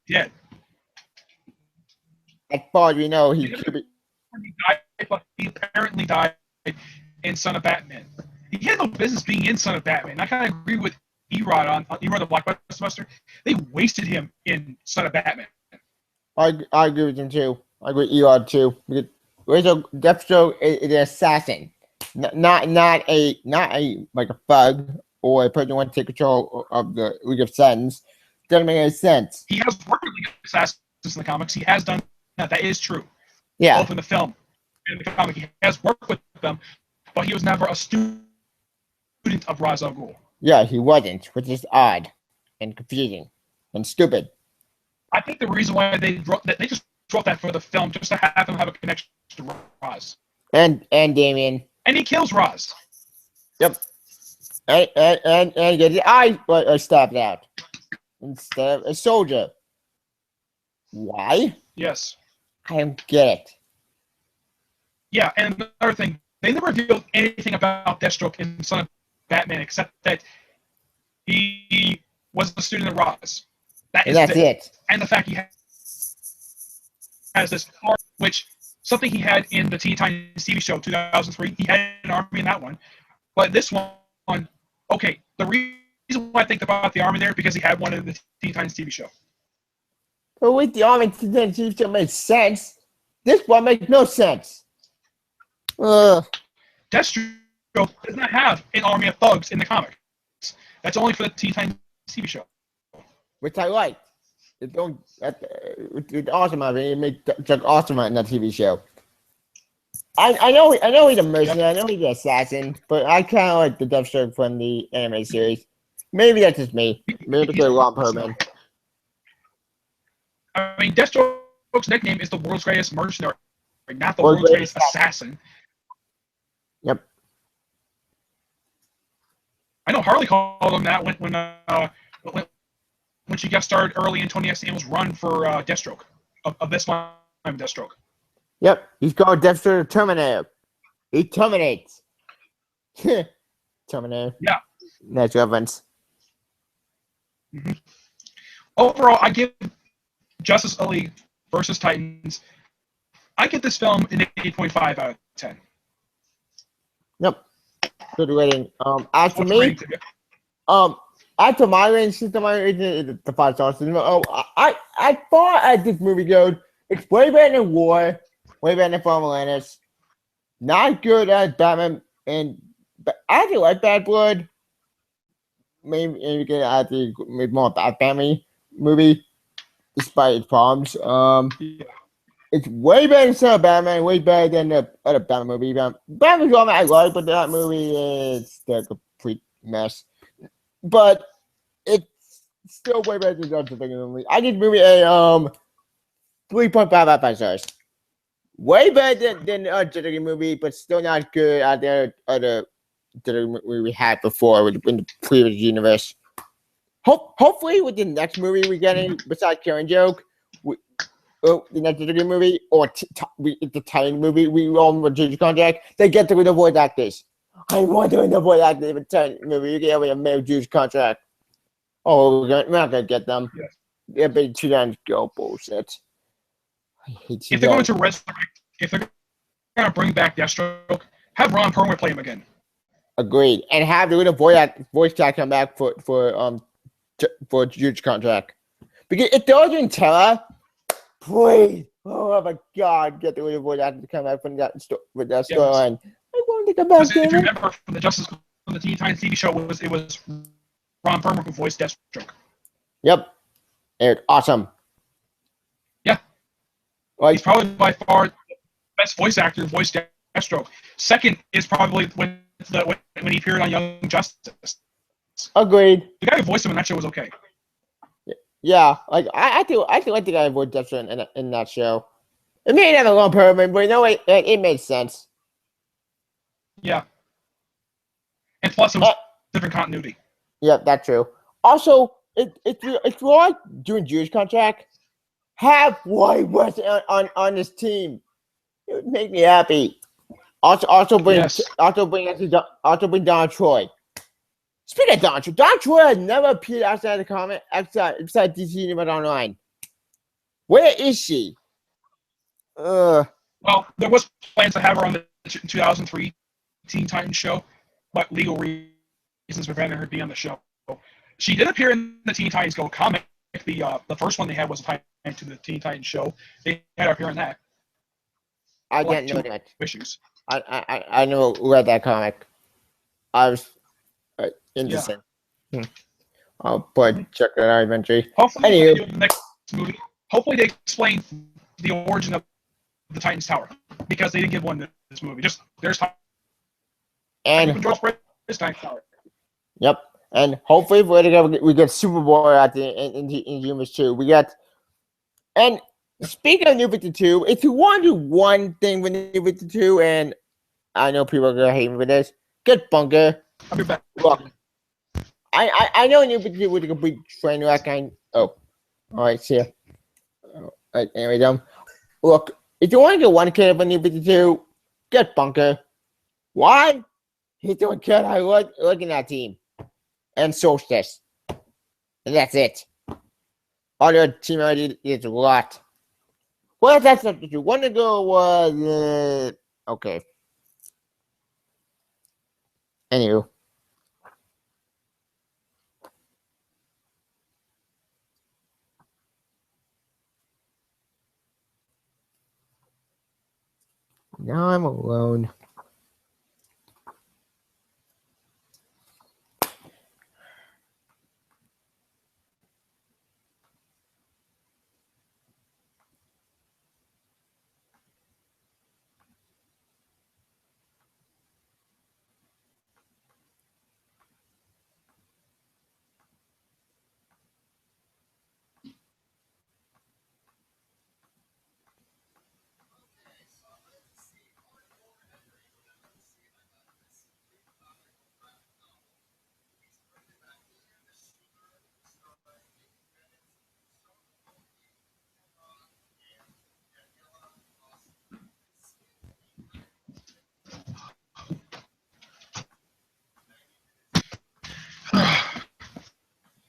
S3: Yeah.
S1: as far as we know, he could be.
S3: He apparently died in Son of Batman. He had no business being in Son of Batman. I kind of agree with Erod on Erod the Blockbuster. They wasted him in Son of Batman.
S1: I agree with him too. I agree with Erod too. Because Deathstroke is an assassin, not a like a thug or a person who wants to take control of the League of Assassins. Doesn't make any sense.
S3: He has worked with League of Assassins in the comics. He has done that. That is true.
S1: Yeah.
S3: Both in the film and the comic, he has worked with them, but he was never a student of Ra's al Ghul.
S1: Yeah, he wasn't, which is odd and confusing and stupid.
S3: I think the reason why they just wrote that for the film just to have him have a connection to Ra's.
S1: And Damian.
S3: And he kills Ra's.
S1: Yep. And gets his eye stabbed out instead of a soldier. Why?
S3: Yes.
S1: I don't get it.
S3: Yeah, and another thing, they never revealed anything about Deathstroke in Son of Batman except that he was a student of Ra's.
S1: That's it.
S3: And the fact he has this arm, which something he had in the Teen Titans TV show 2003. He had an army in that one, but this one, okay. The reason why I think about the army there because he had one in the Teen Titans TV show.
S1: But with the army TV show makes sense. This one makes no sense.
S3: Deathstroke does not have an army of thugs in the comics. That's only for the Teen Titans TV show.
S1: Which I like. It's awesome. I mean, it makes Deathstroke awesome in that TV show. I know he's a mercenary. I know he's an assassin, but I kind of like the Deathstroke from the anime series. Maybe that's just me. Maybe it's a Ron Perlman.
S3: I mean, Deathstroke's nickname is the world's greatest mercenary, not the world's greatest assassin.
S1: Yep.
S3: I know Harley called him that when she got started early in Tony S. Amell's run for Deathstroke of this time Deathstroke.
S1: Yep, he's called Deathstroke Terminator. He terminates. Terminator.
S3: Yeah.
S1: Nice reference.
S3: Mm-hmm. Overall, I give Justice League versus Titans. I give this film an 8.5 out of 10.
S1: Yep. Good rating. As for me, after my rating system, my rating is the 5-star system. As far as this movie goes, it's way better than War, way better than From Atlantis. Not good as Batman, but I actually like Bad Blood. Maybe we can actually make more Bat Family movie, despite its problems. It's way better than some Batman, way better than the other Batman movie. Batman's one I like, but that movie is a complete mess. But it's still way better than the other movie. I give the movie a 3.5 out of 5 stars. Way better than the other movie, but still not good as the other movie we had before in the previous universe. Hopefully, with the next movie we're getting, besides Killing Joke, the next movie or the Titan movie, we all with Jewish contract. They get to the voice actors. I want to the voice actors in the Titan movie. You get a male Jewish contract. Oh, we're not gonna get them.
S3: Yes.
S1: They're big 2 times go bullshit. I hate
S3: if they're going to resurrect, if they're going to bring back Deathstroke, have Ron Perlman play him again.
S1: Agreed, and have the little voice chat come back for Jewish contract. Because if they're doing Terra, please, oh my God, get the voice actor to come out from that with that
S3: Yes.
S1: storyline. I want to come back,
S3: Because if
S1: damn
S3: you
S1: it.
S3: remember from the Teen Titans TV show, it was Ron Perlman who voiced Deathstroke.
S1: Yep, it's awesome.
S3: Yeah.
S1: Like,
S3: He's probably by far the best voice actor who voiced Deathstroke. Second is probably when he appeared on Young Justice.
S1: agreed.
S3: The guy who voiced him in that show was okay.
S1: Yeah, like I feel like the guy who voiced Deathstroke in that show. It may have a long permanent, but you know what? It made sense.
S3: Yeah. And plus, it was different continuity.
S1: Yep, that's true. Also, if you're like doing Jewish contract, have white West on this team. It would make me happy. Also bring Don Troy. Speaking of Don Troy, Don Troy has never appeared outside the comic outside DC Universe Online. Where is she?
S3: Well, there was plans to have her on the 2003 Teen Titans show, but legal reasons prevented her being on the show. She did appear in the Teen Titans Go comic. The first one they had was tied to the Teen Titans show. They had her appear in that.
S1: I didn't know that.
S3: Issues.
S1: I never read that comic. I was interesting.
S3: Yeah.
S1: I'll check that out eventually.
S3: Hopefully,
S1: Anywho.
S3: they do the next movie. Hopefully, they explain the origin of the Titans Tower because they didn't give one in this movie. Just there's time.
S1: And
S3: Titans Tower.
S1: Yep. And hopefully we get Superboy at the in Humans too. We get and speaking of New 52, if you want to do one thing with New 52, and I know people are gonna hate me for this, get Bunker.
S3: I'll be back.
S1: Look, I know New 52 was a complete train wreck. All right, see ya. Anyway, look, if you want to get one kid for New 52, get Bunker. Why? He's doing good. I look at that team. And Solstice. And that's it. Other team already is a lot. Well, that's not true. 1 ago was okay. Anywho. Now I'm alone.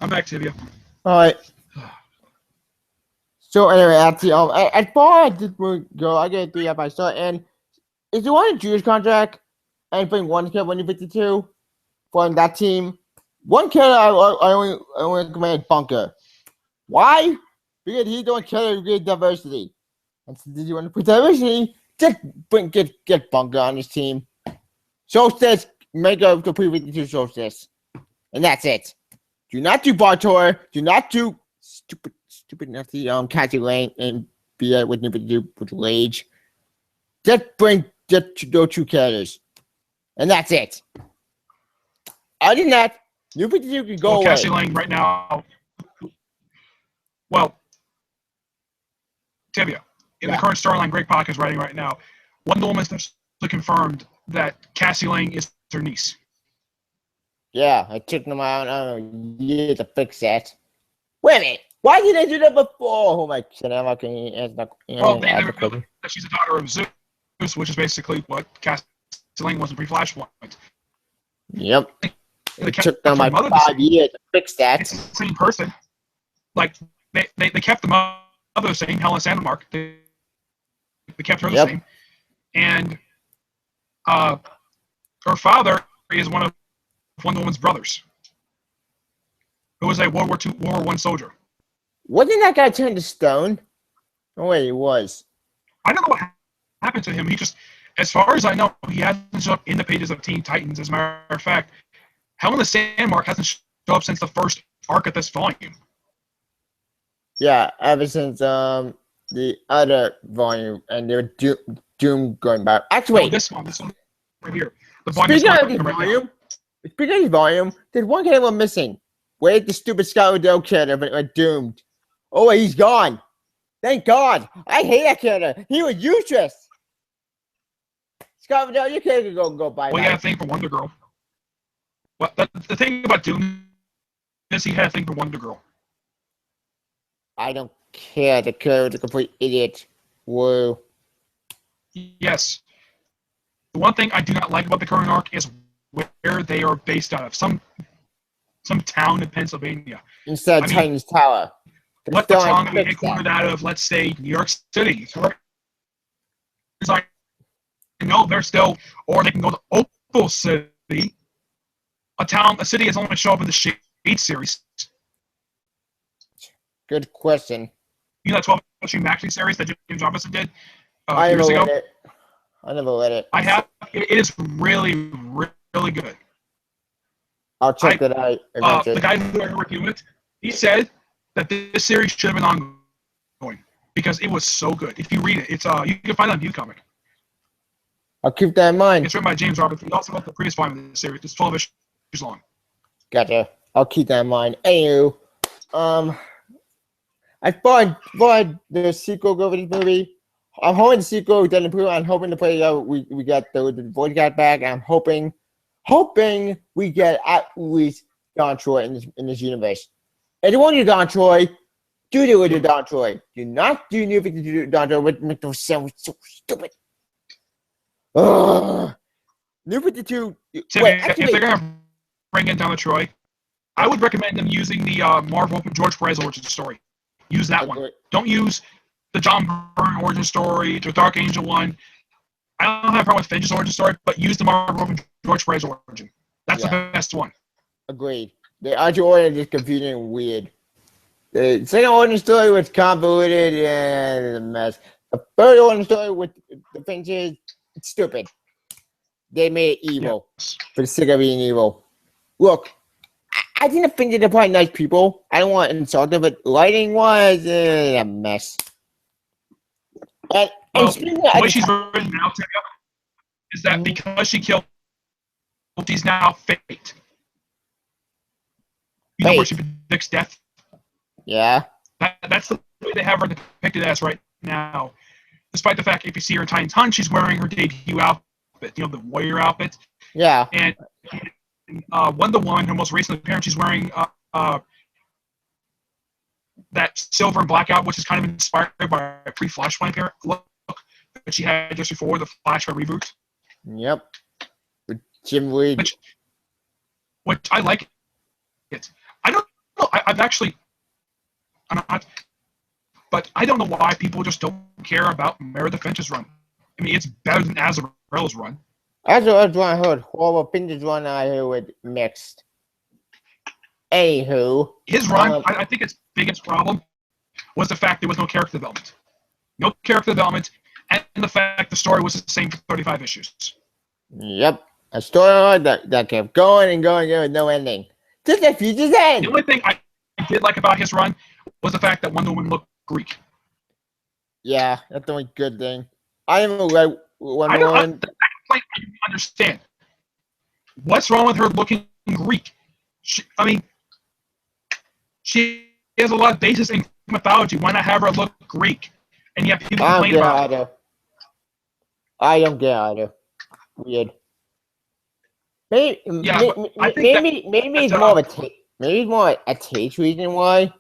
S3: I'm back, Tibia.
S1: All right. So anyway, as far as this will go, I get 3 episodes. And if you want a Jewish contract and bring one kid when you're 52 from that team, one kid I only recommend Bunker. Why? Because he's doing killer to get diversity. And so did you want to put diversity? Just get Bunker on his team. Solstice, make up the pre-52 Solstice. And that's it. Do not do Bartor. Do not do stupid nasty Cassie Lane and be it with Lage. Just bring just those 2 characters. And that's it. Other than that, New 52 can go away.
S3: Cassie Lang right now. Well, Tibia, in the current storyline Greg Pak is writing right now, Wonder Woman has confirmed that Cassie Lang is her niece.
S1: Yeah, I took them out. I don't know, years to fix that. Wait a minute. Why did they do that before? Oh my God.
S3: Well, they never revealed that she's a daughter of Zeus, which is basically what Cassie Lang was in pre-Flashpoint.
S1: Yep.
S3: They
S1: It took them like 5 years to fix that.
S3: It's the same person. Like, they kept the mother the same, Helen Sandemark. They kept her the same. And her father is one of Wonder Woman's brothers, who was a World War I soldier.
S1: Wasn't that guy turned to stone? Oh wait, he was.
S3: I don't know what happened to him. He just, as far as I know, he hasn't shown up in the pages of Teen Titans. As a matter of fact, Hell in the Sandmark hasn't shown up since the first arc of this volume.
S1: Yeah, ever since the other volume, and they were Doom going back. Actually, wait.
S3: This one right here. The volume
S1: Speaking
S3: is
S1: of this
S3: right
S1: volume,
S3: now.
S1: speaking of this volume, there's one character missing. Where's the stupid Scott O'Dell character but went doomed? Oh, he's gone. Thank God. I hate that character. He was useless. Scott O'Dell, you can't go bye.
S3: Well, he had a thing for Wonder Girl. Well, the thing about Doom is he had a thing for Wonder Girl.
S1: I don't care. The character's a complete idiot. Whoa.
S3: Yes. The one thing I do not like about the current arc is where they are based out of. Some town in Pennsylvania.
S1: Instead of Titan's Tower.
S3: Let the town be headquartered out of, let's say, New York City. It's like, no, they're still, or they can go to Opal City, a city that's only shown up in the Shade series.
S1: Good question.
S3: You know that 12-issue Maxi series that James Robinson did
S1: years
S3: ago?
S1: I never read it.
S3: I have. It is really, really good.
S1: I'll check that out eventually.
S3: The guy who reviewed it, he said that this series should have been ongoing because it was so good. If you read it, it's you can find it on View Comic.
S1: I'll keep that in mind.
S3: It's written by James Robinson. He also wrote the previous volume of the series. It's 12 issues long.
S1: Gotcha. I'll keep that in mind. Anywho, I thought the sequel go with this movie. I'm hoping the sequel doesn't improve. I'm hoping to play out. We got the voice got back. I'm hoping we get at least Don Troy in this universe. If you want to do Don Troy, do it with Don Troy. Do not do anything to do Don Troy with make those sound so stupid. Ugh. New 52.
S3: If they're gonna bring in Don Troy, I would recommend them using the Marvel George Perez origin story. Use that one. Don't use the John Byrne origin story, the Dark Angel one. I don't have a problem with Finch's origin story, but use the Marvel George Perez origin. That's the best one.
S1: Agreed. The actual origin is confusing and weird. The second origin story was convoluted and a mess. The third origin story with the Finches, it's stupid. They made it evil for the sake of being evil. Look, I didn't think they're probably nice people. I don't want to insult them, but lighting was a mess. And
S3: the way she's written now is that because she killed, she's now fate. You know where she predicts death?
S1: Yeah.
S3: That's the way they have her depicted as right now. Despite the fact, if you see her in Titans Hunt, she's wearing her debut outfit, the warrior outfit.
S1: Yeah.
S3: And Wonder Woman, her most recent appearance, she's wearing that silver and black outfit, which is kind of inspired by a pre-Flashpoint look that she had just before the Flashpoint reboot.
S1: Yep. With Jim Reed.
S3: Which I like it. I don't know. But I don't know why people just don't care about Meredith Finch's run. I mean, it's better than Azarella's run.
S1: Azarella's run I heard. Horrible. Finch's run I heard with mixed. Anywho.
S3: His run, I think its biggest problem was the fact there was no character development. No character development, and the fact the story was the same for 35 issues.
S1: Yep. A story that kept going and going with no ending. Just a future's end.
S3: The only thing I did like about his run was the fact that Wonder Woman looked Greek.
S1: Yeah, that's the only good thing. I haven't read Wonder Woman.
S3: That complaint I don't understand. What's wrong with her looking Greek? She has a lot of basis in mythology. Why not have her look Greek? And yet people complain about it.
S1: I don't get either. Weird. Maybe it's more of a maybe more a taste reason why,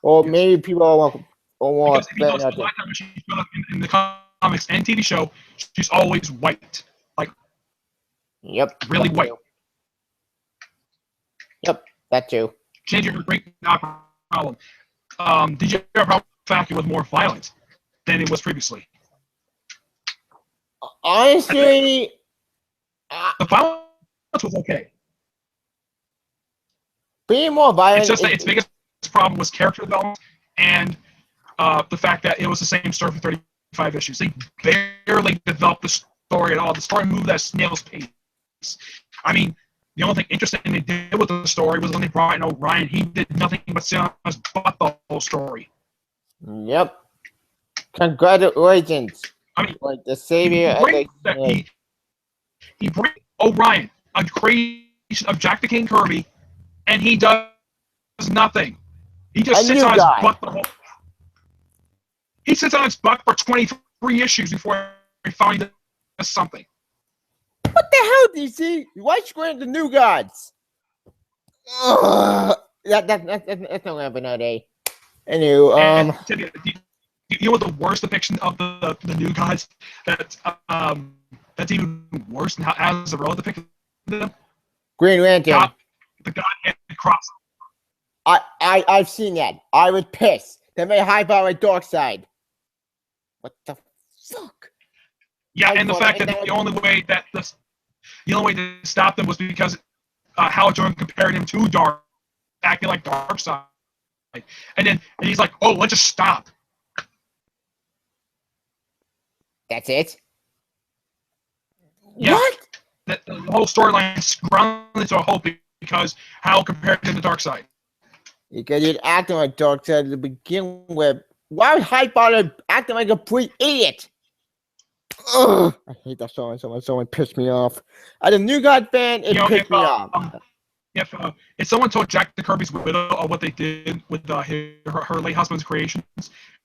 S1: or maybe people want.
S3: Because if you notice, the last time she showed up in the comics and TV show, she's always white, really white.
S1: Yep, that too.
S3: Changing her Greek, not a problem. Did you have a problem with the fact it was more violent than it was previously?
S1: Honestly,
S3: the violence was okay.
S1: Being more violent.
S3: It's just that its biggest problem was character development and the fact that it was the same story for 35 issues. They barely developed the story at all. The story moved at a snail's pace. I mean, the only thing interesting they did with the story was when they brought in Orion. He did nothing but sit on his butt the whole story.
S1: Yep. Congratulations.
S3: I mean,
S1: Like the savior of the...
S3: He brings Orion, a creation of Jack the King Kirby, and he does nothing. He just sits on his butt the whole. He sits on his butt for 23 issues before he finally does something.
S1: What the hell, DC? Why scream the new gods? That's not gonna happen nowadays. Anyway,
S3: you know what the worst depiction of the new gods that's even worse than how Azrael depicted them?
S1: Green Lantern.
S3: The God-headed cross.
S1: I've seen that. I was pissed. They made high power dark side. What the fuck?
S3: Yeah, and the fact that the only way to stop them was because Hal Jordan compared him to Dark, acting like Darkseid, and he's like, "Oh, let's just stop."
S1: That's it.
S3: Yeah.
S1: What?
S3: The whole storyline is grounded to a hope because Hal compared him to Darkseid.
S1: Because he's acting like Darkseid to begin with. Why would Hypeballer acting like a complete idiot? Ugh, I hate that song. Someone pissed me off. As a New God fan, it pissed me off.
S3: If someone told Jack the Kirby's widow what they did with her late husband's creations,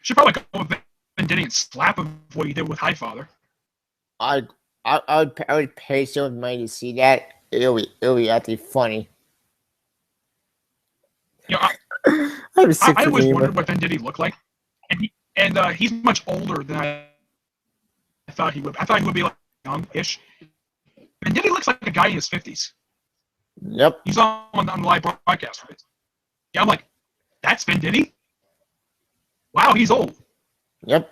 S3: she'd probably go with Venditti and slap him for what he did with Highfather.
S1: I would pay so much money to see that. It'll be actually funny.
S3: You know,
S1: I
S3: always wondered what Venditti looked like, and he's much older than I thought he would. I thought he would be like young-ish. Venditti looks like a guy in his 50s.
S1: Yep.
S3: He's on the live broadcast, right? Yeah, I'm like, that's Venditti? Wow, he's old.
S1: Yep.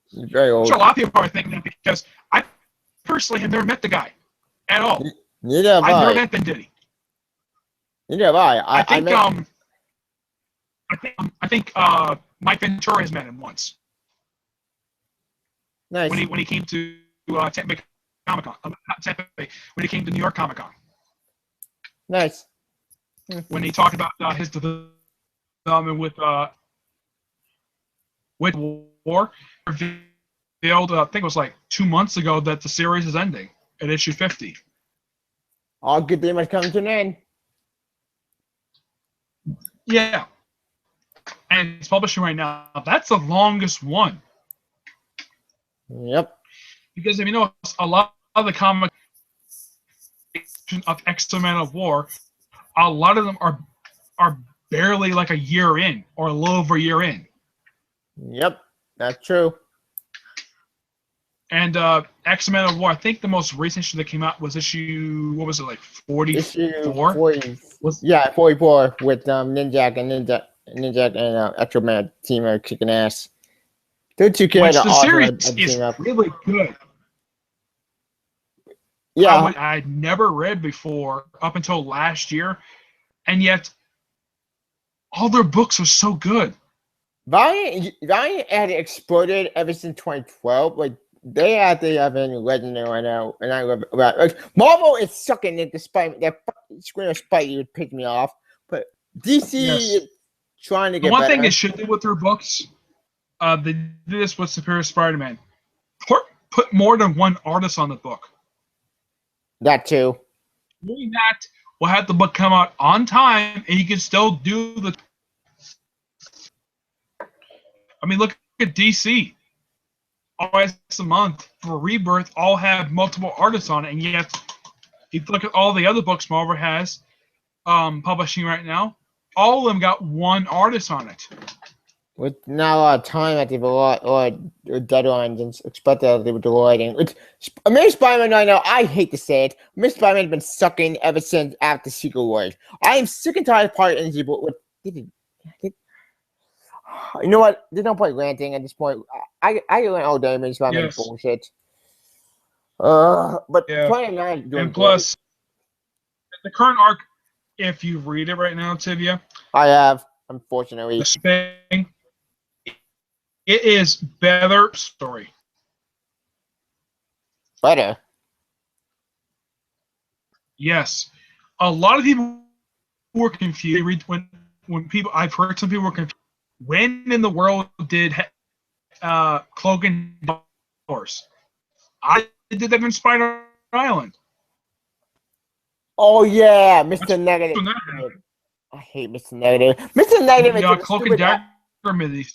S1: He's very old.
S3: I'm sure a lot of people are thinking that because I personally have never met the guy at all.
S1: Neither have I.
S3: I've never met Venditti.
S1: Neither have I.
S3: I think Mike Ventura has met him once.
S1: Nice.
S3: When he came to Tampa Bay Comic Con, not Tampa Bay, when he came to New York Comic Con.
S1: Nice.
S3: When he talked about his development with War, revealed I think it was like 2 months ago that the series is ending at issue 50.
S1: All good day must come to an end.
S3: Yeah. And it's publishing right now. That's the longest one.
S1: Yep.
S3: Because if you know, a lot of the comic of X-Men of War, a lot of them are barely like a year in or a little over a year in.
S1: Yep, that's true.
S3: And X-Men of War, I think the most recent issue that came out was issue, what was it, like 44?
S1: Issue 40. Yeah, 44 with Ninjak and X-Men team are kicking ass. They're two characters.
S3: The series is really good.
S1: Yeah.
S3: I'd never read before up until last year, and yet all their books are so good.
S1: Valiant had exploded ever since 2012. Like they had to have been legendary right now, and I love it. Like Marvel is sucking it despite that screen of Spidey would pick me off, but DC is trying to get
S3: the one
S1: better.
S3: thing they should do with their books, they did this with Superior Spider-Man. Put more than one artist on the book.
S1: That too.
S3: Doing that will have the book come out on time, and you can still do the. I mean, look at DC. Always a month for Rebirth, all have multiple artists on it, and yet, if you look at all the other books Marvel has publishing right now, all of them got one artist on it.
S1: With not a lot of time, I think a lot or deadlines and expected with the writing. Amazing Spider-Man right now, I hate to say it, Amazing Spider-Man has been sucking ever since after Secret Wars. I am sick and tired of part of people with. You know what? There's no point ranting at this point. I went all day Amazing Spider-Man bullshit. But Spider-Man doing
S3: and plus, the current arc, if you read it right now, Tibia,
S1: I have. unfortunately.
S3: The thing, it is better story.
S1: Better.
S3: Yes, a lot of people were confused when people. I've heard some people were confused. When in the world did Cloak and Doors? I did that in Spider Island.
S1: Oh yeah, Mr.
S3: That's
S1: Negative.
S3: when that happened.
S1: I hate Mr. Negative. Mr. Negative is
S3: The
S1: a
S3: Cloak and
S1: stupid.
S3: Dagger mini.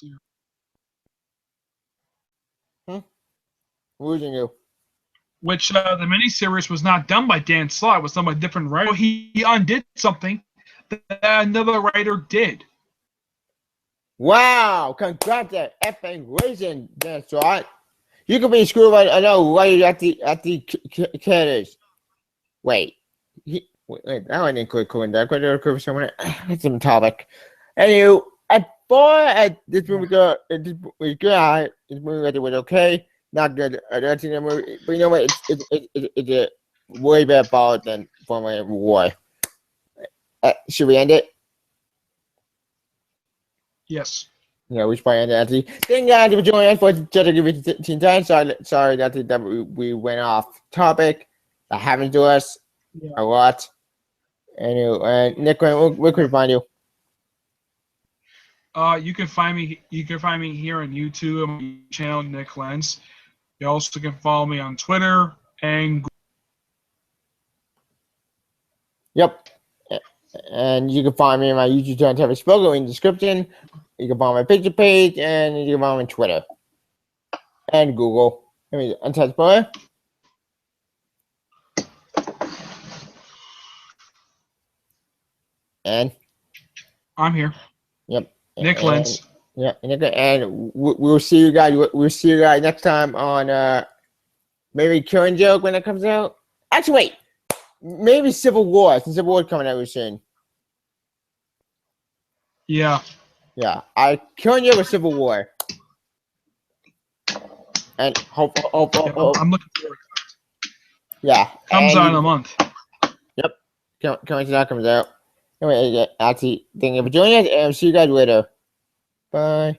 S1: Losing you.
S3: Which the miniseries was not done by Dan Slott. It was done by a different writer. He undid something that another writer did.
S1: Wow! Congratulations, that's right. You could be screwed right. I know right at the caddies. Wait, wait, that one didn't quit cool. That quit for someone. That's some topic. Anyway, as far as this movie go, this was good. This movie was okay. Not good. I don't think that movie, but you know what? It's a way better ball than Former War. Should we end it?
S3: Yes.
S1: Yeah, we should probably end it. Actually, thank you guys for joining us for just to give it 10 times. Sorry that we went off topic. That happens to us a lot. Anyway, Nick, where can we find you?
S3: You can find me. You can find me here on YouTube on my channel, Nick Lens. You also can follow me on Twitter and.
S1: Yep. And you can find me on my YouTube channel, Travis Spogo, in the description. You can find my picture page, and you can find me on Twitter and Google. I mean, Untouched Boy. And
S3: I'm here.
S1: yep.
S3: Nick Lens.
S1: Yeah, and we'll see you guys. We'll see you guys next time on maybe Killing Joke when it comes out. Actually, wait, maybe Civil War. Since Civil War coming out really soon.
S3: Yeah.
S1: Yeah, Killing Joke with Civil War, and hope.
S3: I'm looking forward to it.
S1: Yeah,
S3: Comes out in a month.
S1: Yep, Killing Joke comes out. Anyway, actually, thank you for joining us, and see you guys later. Bye.